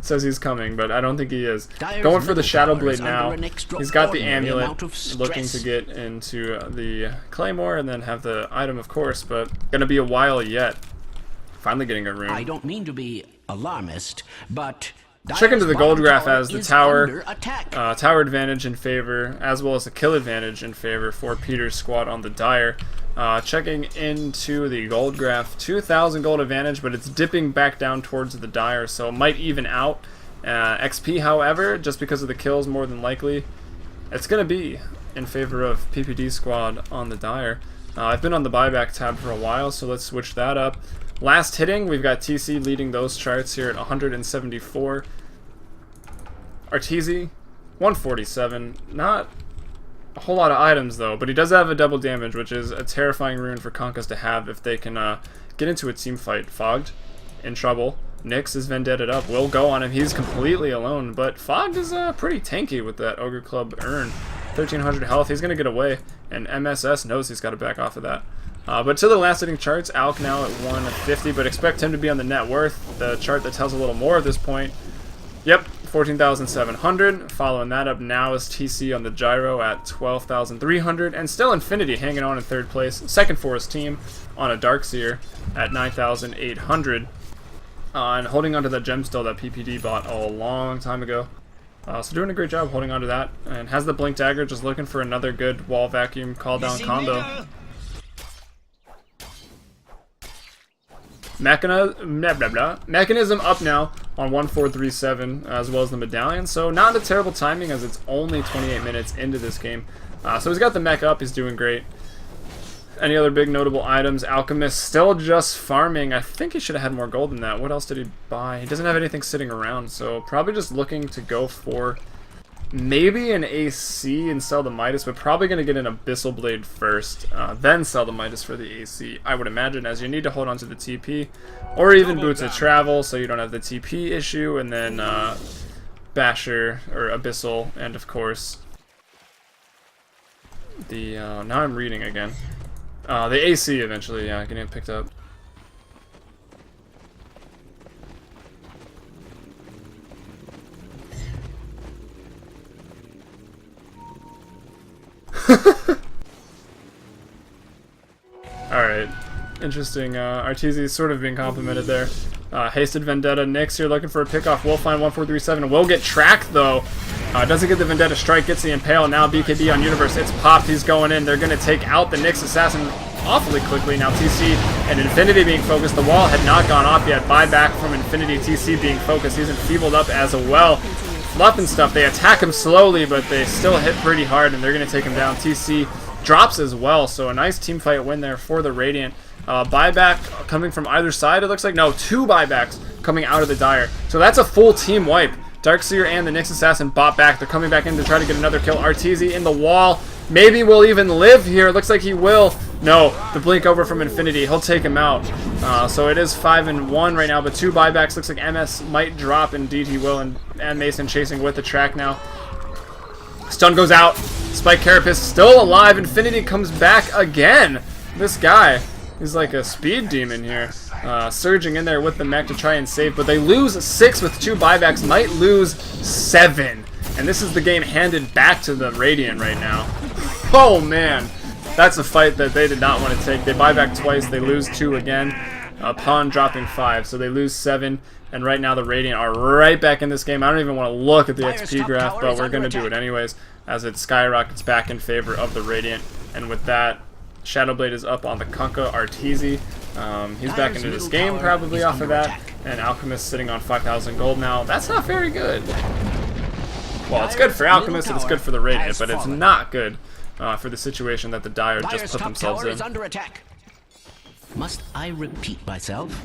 Says he's coming, but I don't think he is. Going for the Shadowblade now. He's got the amulet, looking to get into the Claymore and then have the item, of course, but gonna be a while yet. Finally getting a rune. I don't mean to be alarmist, but check into the gold graph as the tower, tower advantage in favor, as well as the kill advantage in favor for Peter's squad on the Dire. Checking into the gold graph, 2,000 gold advantage, but it's dipping back down towards the Dire, so it might even out. XP, however, just because of the kills more than likely, it's going to be in favor of PPD squad on the Dire. I've been on the buyback tab for a while, so let's switch that up. Last hitting, we've got TC leading those charts here at 174. Arteezy, 147. Not a whole lot of items, though, but he does have a double damage, which is a terrifying rune for Conkas to have if they can get into a team fight. Fogged, in trouble. Nyx is vendetted up, will go on him. He's completely alone, but Fogged is pretty tanky with that Ogre Club urn. 1,300 health, he's going to get away, and MSS knows he's got to back off of that. But to the last hitting charts, Alk now at 150, but expect him to be on the net worth, the chart that tells a little more at this point. Yep, 14,700. Following that up now is TC on the Gyro at 12,300, and still Infinity hanging on in third place. Second for his team on a Darkseer at 9,800. And holding onto that gemstone that PPD bought a long time ago. So doing a great job holding onto that, and has the Blink Dagger, just looking for another good wall vacuum call down combo. Mechanism up now on 1437, as well as the Medallion, so not a terrible timing as it's only 28 minutes into this game. So he's got the mech up, he's doing great. Any other big notable items? Alchemist still just farming. I think he should have had more gold than that. What else did he buy? He doesn't have anything sitting around, so probably just looking to go for maybe an AC and sell the Midas, but probably going to get an Abyssal Blade first, then sell the Midas for the AC, I would imagine, as you need to hold on to the TP, or even Boots of Travel, so you don't have the TP issue, and then Basher, or Abyssal, and of course, the, now I'm reading again, the AC eventually, yeah, getting it picked up. Alright, Interesting. Arteezy sort of being complimented there. Hasted Vendetta. Nyx here looking for a pickoff. Will find 1437. Will get tracked though. Doesn't get the Vendetta strike. Gets the Impale. Now BKB on Universe. It's popped. He's going in. They're going to take out the Nyx Assassin awfully quickly. Now TC and Infinity being focused. The wall had not gone off yet. Buyback from Infinity. TC being focused. He's enfeebled up as well. Fluff and stuff. They attack him slowly, but they still hit pretty hard, and they're going to take him down. TC drops as well. So a nice team fight win there for the Radiant. Buyback coming from either side, it looks like. No, 2 buybacks coming out of the Dire. So that's a full team wipe. Darkseer and the Nyx Assassin bought back. They're coming back in to try to get another kill. Arteezy in the wall. Maybe will even live here. It looks like he will. No, the blink over from Infinity. He'll take him out. So it is 5-1 right now, but 2 buybacks. Looks like MS might drop. Indeed he will. And Mason chasing with the track now. Stun goes out. Spike Carapace still alive. Infinity comes back again. This guy. He's like a speed demon here. Surging in there with the mech to try and save, but they lose 6 with 2 buybacks, might lose 7. And this is the game handed back to the Radiant right now. Oh man, that's a fight that they did not want to take. They buy back twice, they lose 2 again, upon dropping 5, so they lose 7. And right now the Radiant are right back in this game. I don't even want to look at the XP graph, but we're going to do it anyways, as it skyrockets back in favor of the Radiant. And with that, Shadowblade is up on the Kunkka. Arteezy, he's back into this game probably off of that. And Alchemist sitting on 5,000 gold now. That's not very good. Well, it's good for Alchemist and it's good for the Radiant, but it's not good for the situation that the Dire just put themselves in. Under attack. Must I repeat myself?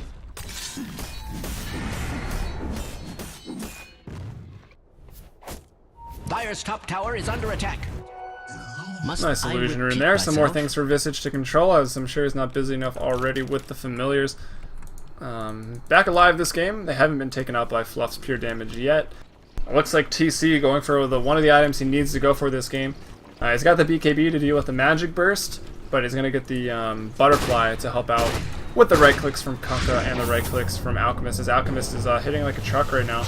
Dire's top tower is under attack. Nice illusion in there. Some more things for Visage to control, as I'm sure he's not busy enough already with the familiars. Back alive this game. They haven't been taken out by Fluff's pure damage yet. It looks like TC going for one of the items he needs to go for this game. He's got the BKB to deal with the Magic Burst, but he's going to get the Butterfly to help out with the right clicks from Kunkka and the right clicks from Alchemist, as Alchemist is hitting like a truck right now.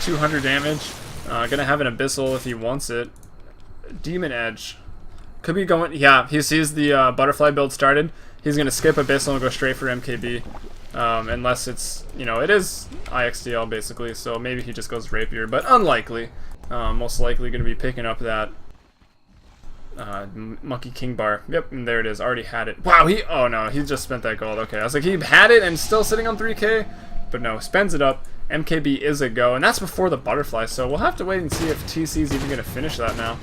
200 damage. Gonna have an Abyssal if he wants it. Demon Edge. Could be going... Yeah, he sees the Butterfly build started. He's going to skip Abyssal and go straight for MKB. Unless it's... You know, it is IXDL basically, so maybe he just goes Rapier. But unlikely. Most likely going to be picking up that Monkey King Bar. Yep, and there it is. Already had it. Wow, he... Oh no, he just spent that gold. Okay, I was like, he had it and still sitting on 3k? But no, spends it up. MKB is a go, and that's before the Butterfly, so we'll have to wait and see if TC's even going to finish that now.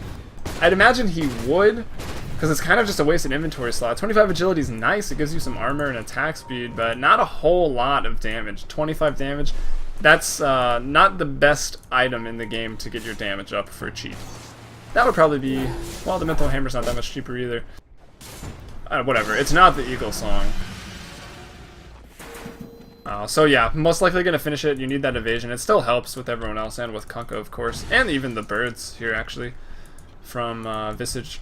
I'd imagine he would, because it's kind of just a wasted inventory slot. 25 agility is nice, it gives you some armor and attack speed, but not a whole lot of damage. 25 damage, that's not the best item in the game to get your damage up for cheap. That would probably be, well, the Mental Hammer's not that much cheaper either. Whatever, it's not the Eagle Song. So yeah, most likely going to finish it. You need that evasion. It still helps with everyone else and with Kunkka, of course, and even the birds here actually from Visage.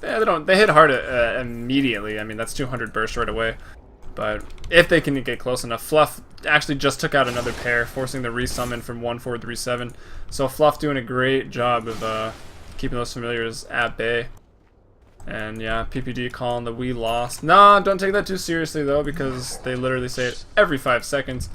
Yeah, they hit hard immediately. I mean, that's 200 burst right away. But if they can get close enough, Fluff actually just took out another pair, forcing the resummon from 1437. So Fluff doing a great job of keeping those familiars at bay. And yeah, PPD calling the we lost. Nah, don't take that too seriously though, because they literally say it every 5 seconds.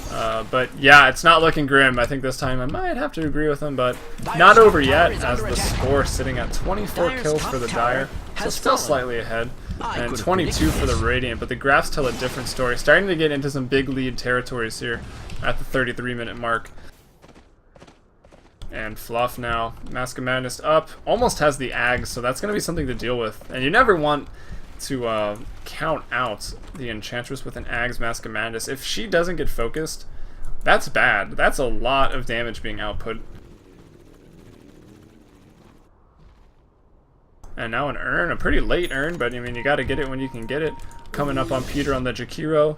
But yeah, it's not looking grim. I think this time I might have to agree with them, but not over yet, as the score sitting at 24 kills for the Dire, so still slightly ahead, and 22 for the Radiant, but the graphs tell a different story. Starting to get into some big lead territories here at the 33-minute mark. And Fluff now, Mask of Madness up, almost has the Ags, so that's going to be something to deal with. And you never want to count out the Enchantress with an Ags Mask of Madness. If she doesn't get focused, that's bad. That's a lot of damage being output. And now an Urn, a pretty late Urn, but I mean, you got to get it when you can get it. Coming up on Peter on the Jakiro.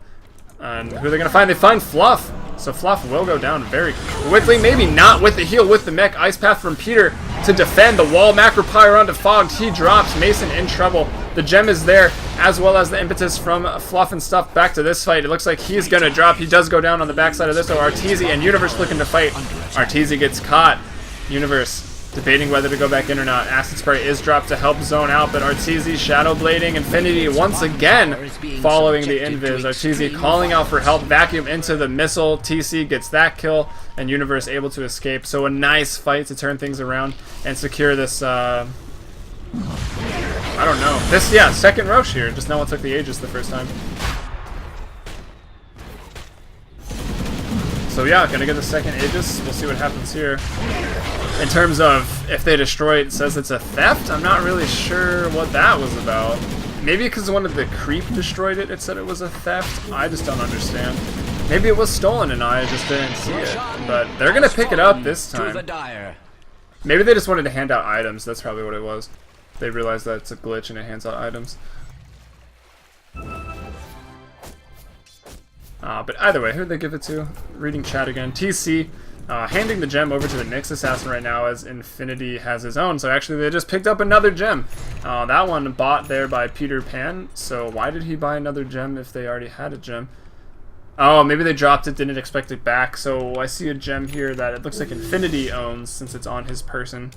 And who are they going to find? They find Fluff. So Fluff will go down very quickly. Maybe not with the heal, with the mech. Ice Path from Peter to defend the wall. Macro Pyre onto Fogged. He drops. Mason in trouble. The gem is there, as well as the impetus from Fluff and stuff back to this fight. It looks like he's going to drop. He does go down on the backside of this, though. Arteezy and Universe looking to fight. Arteezy gets caught. Universe Debating whether to go back in or not. Acid Spray is dropped to help zone out, but Arteezy Shadow Blading Infinity once again following the invis. Arteezy calling out for help, vacuum into the missile. TC gets that kill, and Universe able to escape. So a nice fight to turn things around and secure this, I don't know. This, yeah, second Roche here. Just no one took the Aegis the first time. So yeah, gonna get the second Aegis. We'll see what happens here. In terms of if they destroy it, it says it's a theft. I'm not really sure what that was about. Maybe because one of the creep destroyed it, it said it was a theft. I just don't understand. Maybe it was stolen and I just didn't see it. But they're gonna pick it up this time. Maybe they just wanted to hand out items. That's probably what it was. They realized that it's a glitch and it hands out items. But either way, who did they give it to? Reading chat again. TC handing the gem over to the Nyx Assassin right now as Infinity has his own. So actually they just picked up another gem. That one bought there by Peter Pan. So why did he buy another gem if they already had a gem? Oh, maybe they dropped it, didn't expect it back. So I see a gem here that it looks like Infinity owns since it's on his person.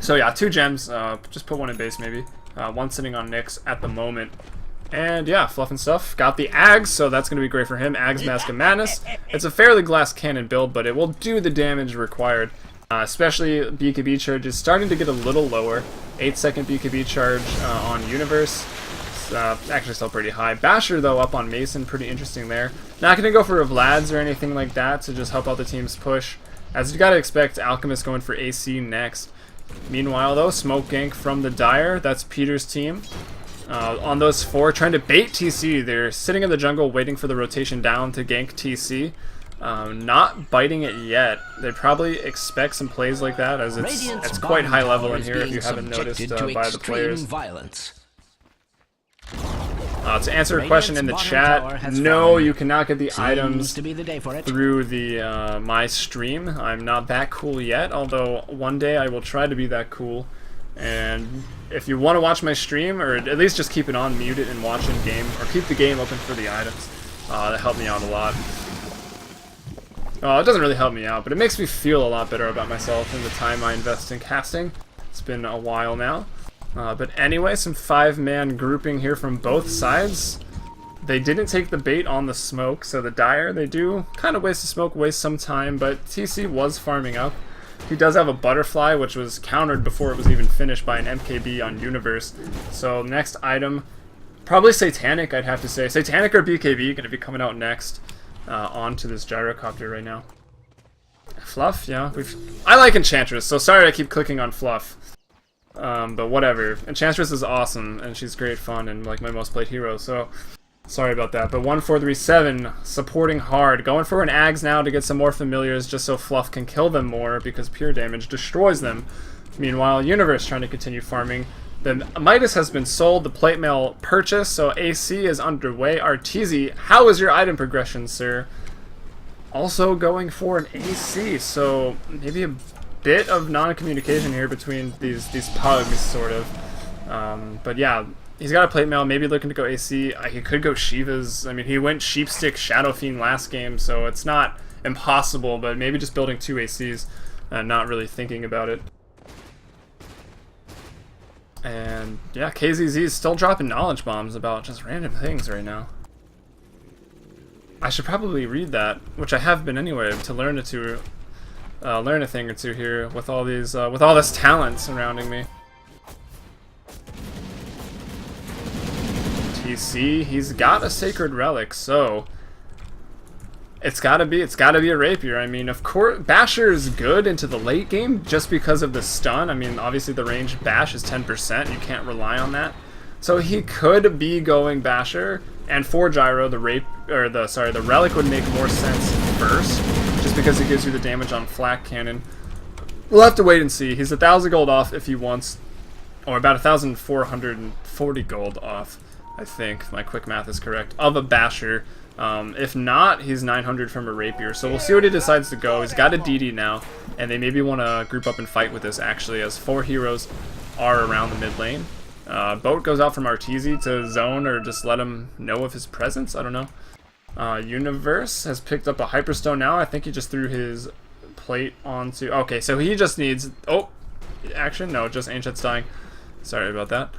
So yeah, 2 gems. Just put one in base maybe. One sitting on Nyx at the moment. And yeah, Fluff and Stuff got the Ags, so that's going to be great for him. Ags Mask of Madness. It's a fairly glass cannon build, but it will do the damage required. Especially BKB charge is starting to get a little lower. 8-second BKB charge on Universe. Actually still pretty high. Basher, though, up on Mason, pretty interesting there. Not going to go for Vlad's or anything like that to just help out the team's push. As you got to expect, Alchemist going for AC next. Meanwhile, though, Smoke Gank from the Dire. That's Peter's team. On those 4, trying to bait TC. They're sitting in the jungle waiting for the rotation down to gank TC. Not biting it yet. They probably expect some plays like that, as it's quite high level in here if you haven't noticed by the players. To answer a question in the chat, no, you cannot get the items through the my stream. I'm not that cool yet, although one day I will try to be that cool. And if you want to watch my stream, or at least just keep it on, mute it, and watch in game, or keep the game open for the items, that helped me out a lot. It doesn't really help me out, but it makes me feel a lot better about myself and the time I invest in casting. It's been a while now. But anyway, some 5-man grouping here from both sides. They didn't take the bait on the smoke, so the Dire, they do kind of waste the smoke, waste some time, but TC was farming up. He does have a Butterfly, which was countered before it was even finished by an MKB on Universe. So next item, probably Satanic, I'd have to say. Satanic or BKB going to be coming out next onto this Gyrocopter right now. Fluff, yeah. I like Enchantress, so sorry I keep clicking on Fluff. But whatever. Enchantress is awesome, and she's great fun and like my most played hero, so sorry about that. But 1437, supporting hard. Going for an Ags now to get some more familiars just so Fluff can kill them more because pure damage destroys them. Meanwhile, Universe trying to continue farming. The Midas has been sold, the plate mail purchased, so AC is underway. Arteezy, how is your item progression, sir? Also going for an AC, so maybe a bit of non-communication here between these pugs, sort of. But yeah, he's got a plate mail, maybe looking to go AC. He could go Shiva's. I mean, he went Sheepstick Shadow Fiend last game, so it's not impossible, but maybe just building 2 ACs and not really thinking about it. And yeah, KZZ is still dropping knowledge bombs about just random things right now. I should probably read that, which I have been anyway, to learn a thing or two here with all these, with all this talent surrounding me. TC, he's got a Sacred Relic, so it's gotta be a Rapier. I mean, of course, Basher is good into the late game just because of the stun. I mean, obviously the range bash is 10%. You can't rely on that. So he could be going Basher, and for Gyro, the Relic would make more sense first, just because it gives you the damage on Flak Cannon. We'll have to wait and see. He's 1,000 gold off if he wants, or about 1,440 gold off, I think. My quick math is correct, of a Basher. If not, he's 900 from a Rapier. So we'll see what he decides to go. He's got a DD now, and they maybe want to group up and fight with this, actually, as 4 heroes are around the mid lane. Boat goes out from Arteezy to zone or just let him know of his presence. I don't know. Universe has picked up a Hyperstone now. I think he just threw his plate onto... Okay, so he just needs... Oh, action? No, just Ancient's dying. Sorry about that.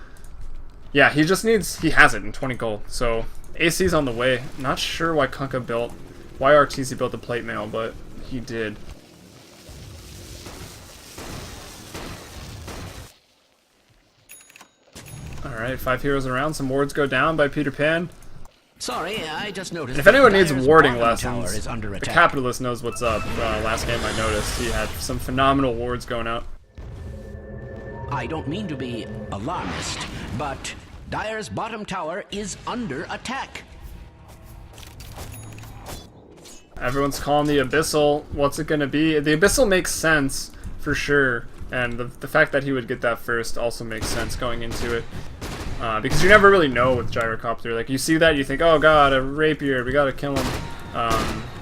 Yeah, he just needs... He has it in 20 gold. So AC's on the way. Not sure why Kunkka built... Why RTZ built the plate mail, but he did. Alright, 5 heroes around. Some wards go down by Peter Pan. Sorry, I just noticed. If anyone needs Dyer's warding bottom tower lessons, is under the attack. Capitalist knows what's up. Last game I noticed he had some phenomenal wards going out. I don't mean to be alarmist, but Dyer's bottom tower is under attack. Everyone's calling the Abyssal. What's it gonna be? The Abyssal makes sense, for sure. And the fact that he would get that first also makes sense going into it. Because you never really know with Gyrocopter. Like, you see that, you think, oh god, a Rapier, we gotta kill him.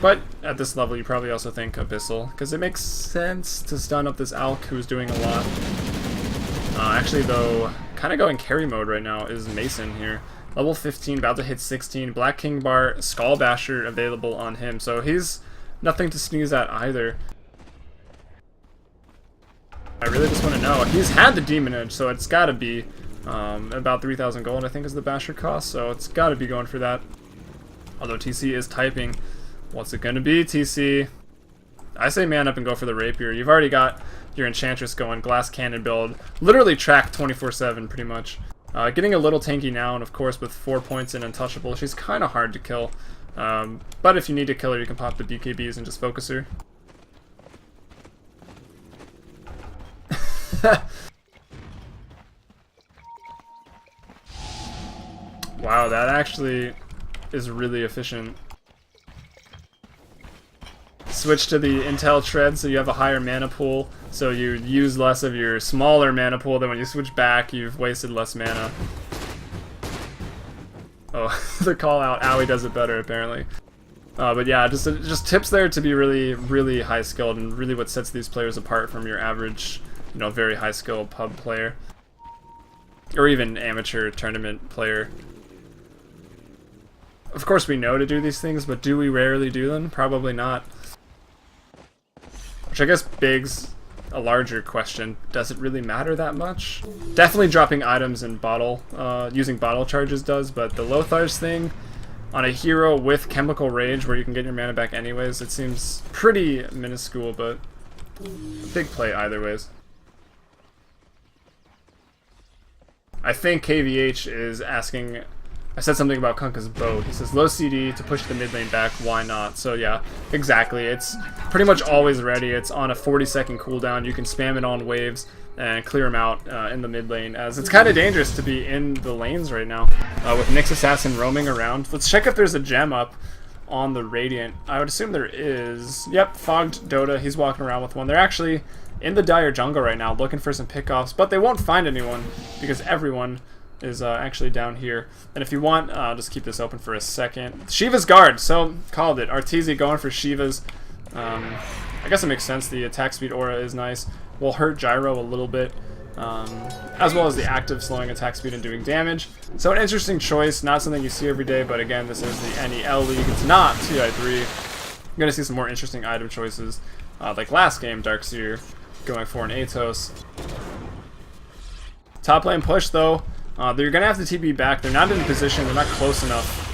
But at this level, you probably also think Abyssal, because it makes sense to stun up this Alk, who's doing a lot. Actually, though, kind of going carry mode right now is Mason here. Level 15, about to hit 16. Black King Bar, Skull Basher available on him, so he's nothing to sneeze at either. I really just want to know. He's had the Demon Edge, so it's got to be about 3,000 gold, I think, is the Basher cost, so it's got to be going for that. Although TC is typing. What's it going to be, TC? I say man up and go for the Rapier. You've already got your Enchantress going, Glass Cannon build. Literally track 24/7, pretty much. Getting a little tanky now, and of course with 4 points in Untouchable, she's kind of hard to kill. But if you need to kill her, you can pop the BKBs and just focus her. Wow, that actually is really efficient. Switch to the Intel Tread so you have a higher mana pool, so you use less of your smaller mana pool. Then when you switch back, you've wasted less mana. Oh, the call out, Owie does it better apparently. But yeah, just tips there to be really, really high skilled, and really what sets these players apart from your average, you know, very high skill pub player, or even amateur tournament player. Of course we know to do these things, but do we rarely do them? Probably not. Which I guess begs a larger question. Does it really matter that much? Definitely dropping items in bottle, using bottle charges does, but the Lothar's thing on a hero with Chemical Rage where you can get your mana back anyways, it seems pretty minuscule, but big play either ways. I think KVH is asking... I said something about Kunkka's boat. He says low CD to push the mid lane back, why not? So yeah, exactly. It's pretty much always ready. It's on a 40-second cooldown. You can spam it on waves and clear them out in the mid lane, as it's kind of dangerous to be in the lanes right now with Nyx Assassin roaming around. Let's check if there's a gem up on the Radiant. I would assume there is. Yep, Fogged Dota. He's walking around with one. They're actually in the Dire jungle right now looking for some pickoffs, but they won't find anyone because everyone is actually down here. And if you want, I'll just keep this open for a second. Shiva's Guard, so called it. Arteezy going for Shiva's. I guess it makes sense. The attack speed aura is nice. Will hurt Gyro a little bit, as well as the active slowing attack speed and doing damage. So an interesting choice, not something you see every day, but again, this is the NEL League. It's not TI3. You're going to see some more interesting item choices, like last game, Darkseer going for an Atos. Top lane push, though. They're going to have to TP back. They're not in position. They're not close enough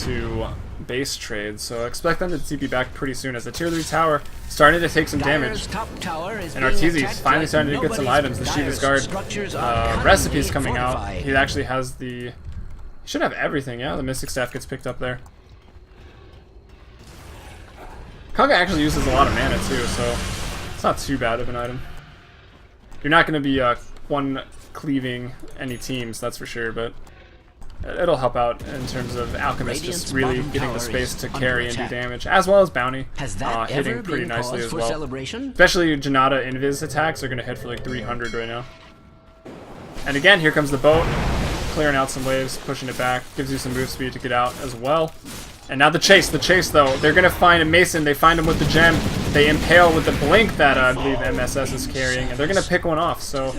to base trade. So expect them to TP back pretty soon as the tier 3 tower starting to take some damage. Top tower is and Arteezy's finally starting to get some items. The Shiva's Guard recipe's coming out. He actually has the... He should have everything, yeah? The Mystic Staff gets picked up there. Kunkka actually uses a lot of mana too, so it's not too bad of an item. You're not going to be one cleaving any teams, that's for sure, but it'll help out in terms of Alchemist just really getting the space to carry and do damage, as well as Bounty hitting pretty nicely as well. Especially Janata Invis attacks are going to hit for like 300 right now. And again, here comes the boat, clearing out some waves, pushing it back, gives you some move speed to get out as well. And now the chase though, they're going to find a Mason, they find him with the gem, they impale with the blink that I believe MSS is carrying, and they're going to pick one off, so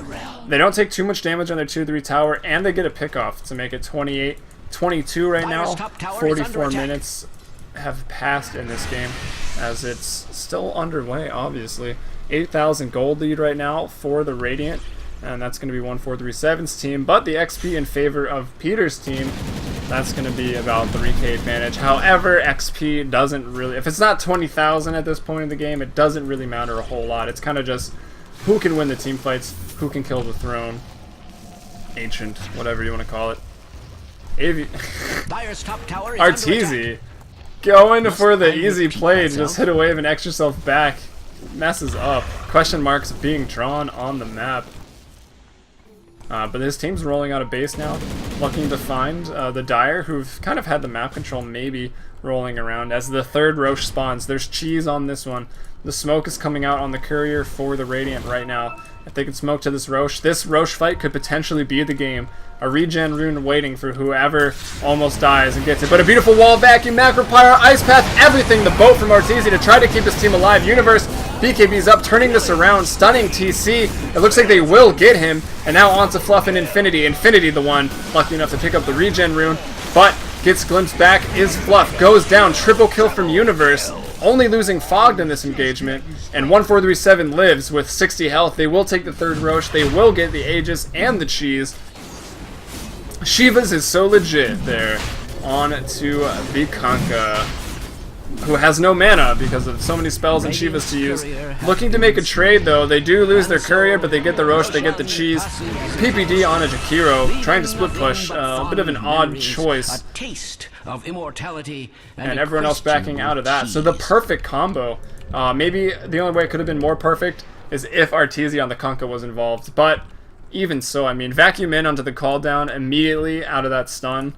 they don't take too much damage on their 2-3 tower, and they get a pick off to make it 28-22 right now, 44 minutes have passed in this game, as it's still underway, obviously. 8,000 gold lead right now for the Radiant, and that's going to be 1437's team, but the XP in favor of Peter's team, that's going to be about 3k advantage. However, XP doesn't really, if it's not 20,000 at this point in the game, it doesn't really matter a whole lot. It's kind of just who can win the team fights, who can kill the throne, ancient, whatever you want to call it. Dire's top tower is Arteezy going for the easy play to just hit a wave and X yourself back. Messes up. Question marks being drawn on the map. But his team's rolling out of base now, looking to find the Dire, who've kind of had the map control maybe rolling around as the third Roche spawns. There's cheese on this one. The smoke is coming out on the courier for the Radiant right now. If they can smoke to this Roche fight could potentially be the game. A regen rune waiting for whoever almost dies and gets it. But a beautiful wall vacuum, macro pyre, ice path, everything. The boat from Arteezy to try to keep his team alive. Universe, BKB's up, turning this around, stunning TC. It looks like they will get him. And now on to Fluff and Infinity. Infinity, the one lucky enough to pick up the regen rune, but gets glimpsed back is Fluff. Goes down, triple kill from Universe. Only losing Fogged in this engagement, and 1437 lives with 60 health. They will take the third Roche, they will get the Aegis and the cheese. Shivas is so legit there. On to the Kanka, who has no mana because of so many spells and Shivas to use. Looking to make a trade though. They do lose their courier, but they get the Roche, they get the cheese. PPD on a Jakiro, trying to split push. A bit of an odd choice. A taste of immortality And everyone else backing out of that. So the perfect combo. Maybe the only way it could have been more perfect is if Arteezy on the Kanka was involved. But even so, I mean, vacuum in onto the call down immediately out of that stun.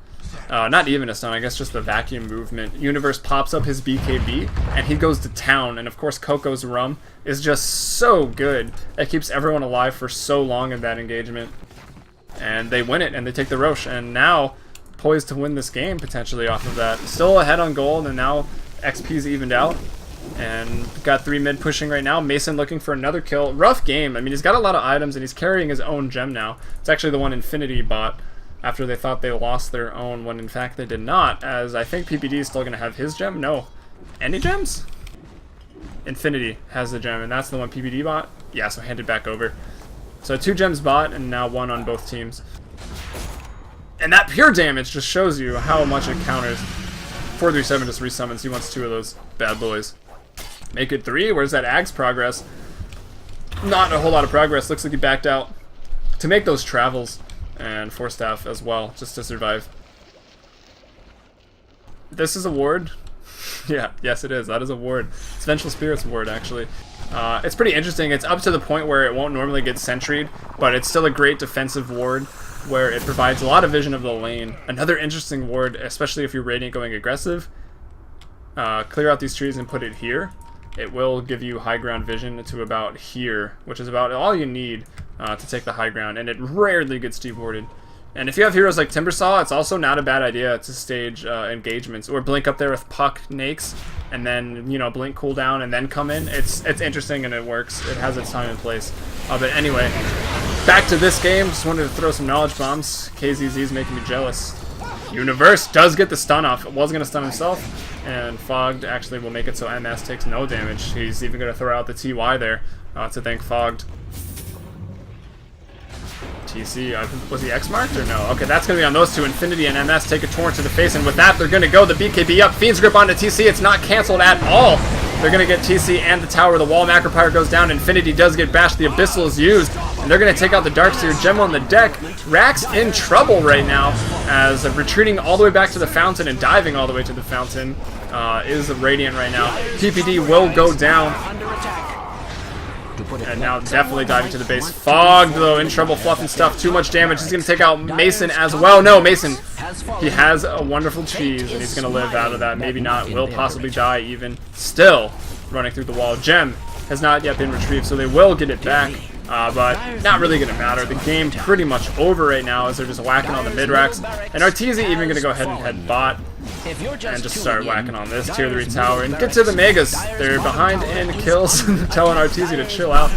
Not even a stun, I guess just the vacuum movement. Universe pops up his BKB, and he goes to town. And of course, Coco's Rum is just so good. It keeps everyone alive for so long in that engagement. And they win it, and they take the Roche. And now, poised to win this game, potentially, off of that. Still ahead on gold, and now XP's evened out. And got 3 mid pushing right now. Mason looking for another kill. Rough game. I mean, he's got a lot of items, and he's carrying his own gem now. It's actually the one Infinity bought after they thought they lost their own, when in fact they did not, as I think PPD is still going to have his gem. No. Any gems? Infinity has the gem, and that's the one PPD bought? Yeah, so handed back over. So 2 gems bought, and now 1 on both teams. And that pure damage just shows you how much it counters. 437 just resummons. He wants 2 of those bad boys. Make it 3. Where's that Ag's progress? Not a whole lot of progress. Looks like he backed out to make those travels. And 4 staff as well, just to survive. This is a ward. Yeah, yes it is. That is a ward. It's Vengeful Spirit's ward, actually. It's pretty interesting. It's up to the point where it won't normally get sentried, but it's still a great defensive ward where it provides a lot of vision of the lane. Another interesting ward, especially if you're Radiant going aggressive. Clear out these trees and put it here. It will give you high ground vision to about here, which is about all you need to take the high ground, and it rarely gets deboarded. And if you have heroes like Timbersaw, it's also not a bad idea to stage engagements, or blink up there with Puck Nakes, and then, you know, blink cooldown and then come in. It's interesting and it works. It has its time and place. But anyway, back to this game. Just wanted to throw some knowledge bombs. KZZ's making me jealous. Universe does get the stun off. It was going to stun himself, and Fogged actually will make it so MS takes no damage. He's even going to throw out the TY there to thank Fogged. TC, was he X-marked or no? Okay, that's going to be on those 2. Infinity and MS take a torrent to the face, and with that, they're going to go the BKB up. Fiend's Grip onto TC. It's not canceled at all. They're going to get TC and the tower. The wall macro pyre goes down. Infinity does get bashed. The Abyssal is used, and they're going to take out the Darkseer. Gem on the deck. Rax in trouble right now, as retreating all the way back to the fountain and diving all the way to the fountain is Radiant right now. PPD will go down. And now definitely diving to the base. Fogged, though, in trouble, Fluff and stuff. Too much damage. He's going to take out Mason as well. No, Mason, he has a wonderful cheese, and he's going to live out of that. Maybe not. Will possibly die even. Still running through the wall. Gem has not yet been retrieved, so they will get it back. But not really going to matter. The game pretty much over right now as they're just whacking on the mid-racks. And Arteezy even going to go ahead and head bot. And just start whacking on this tier 3 tower and get to the Megas. They're behind in kills, telling Arteezy to chill out.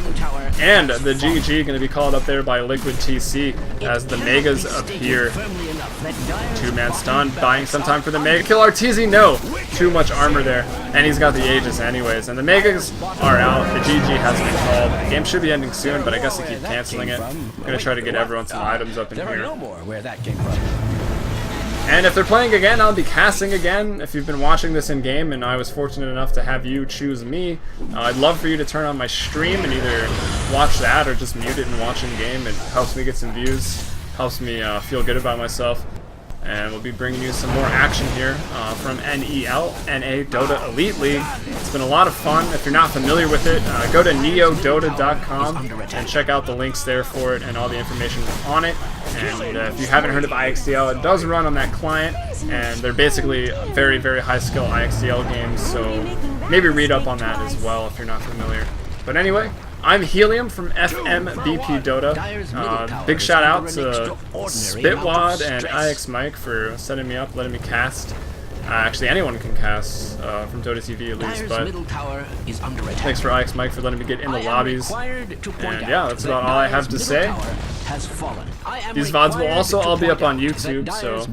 And the GG going to be called up there by Liquid TC as the Megas appear. 2-man stun, buying some time for the Mega kill. Arteezy, no! Too much armor there. And he's got the Aegis anyways. And the Megas are out. The GG has been called. The game should be ending soon, but I guess they keep canceling it. I'm going to try to get everyone some items up in here. Where that came from. And if they're playing again, I'll be casting again. If you've been watching this in game and I was fortunate enough to have you choose me, I'd love for you to turn on my stream and either watch that or just mute it and watch in game. It helps me get some views, helps me feel good about myself. And we'll be bringing you some more action here from NADotA Elite League. It's been a lot of fun. If you're not familiar with it, go to NEODota.com and check out the links there for it and all the information on it. And if you haven't heard of IXDL, it does run on that client, and they're basically very, very high-skill IXDL games, so maybe read up on that as well if you're not familiar. But anyway, I'm Helium from fmbpdota. Big shout out to Spitwad and IX Mike for setting me up, letting me cast. Actually, anyone can cast from Dota TV at least, but thanks for IX Mike for letting me get in the lobbies. And yeah, that's about all I have to say. These VODs will also all be up on YouTube, so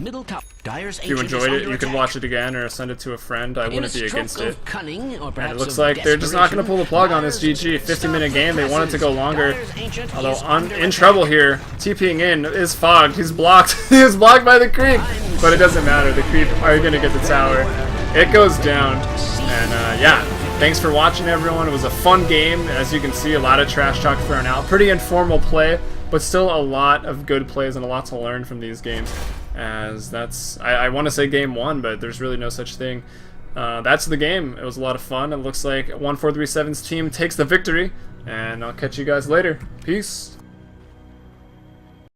if you enjoyed it, you can watch it again or send it to a friend. I wouldn't be against it. And it looks like they're just not going to pull the plug on this GG. 50-minute game, they want it to go longer. Although I'm in trouble here. TPing in is fogged. He's blocked. He is blocked by the creep. But it doesn't matter. The creep are going to get the tower. It goes down. And yeah, thanks for watching, everyone. It was a fun game. As you can see, a lot of trash talk thrown out. Pretty informal play, but still a lot of good plays and a lot to learn from these games. As that's, I want to say game one, but there's really no such thing. That's the game. It was a lot of fun. It looks like 1437's team takes the victory, and I'll catch you guys later. Peace.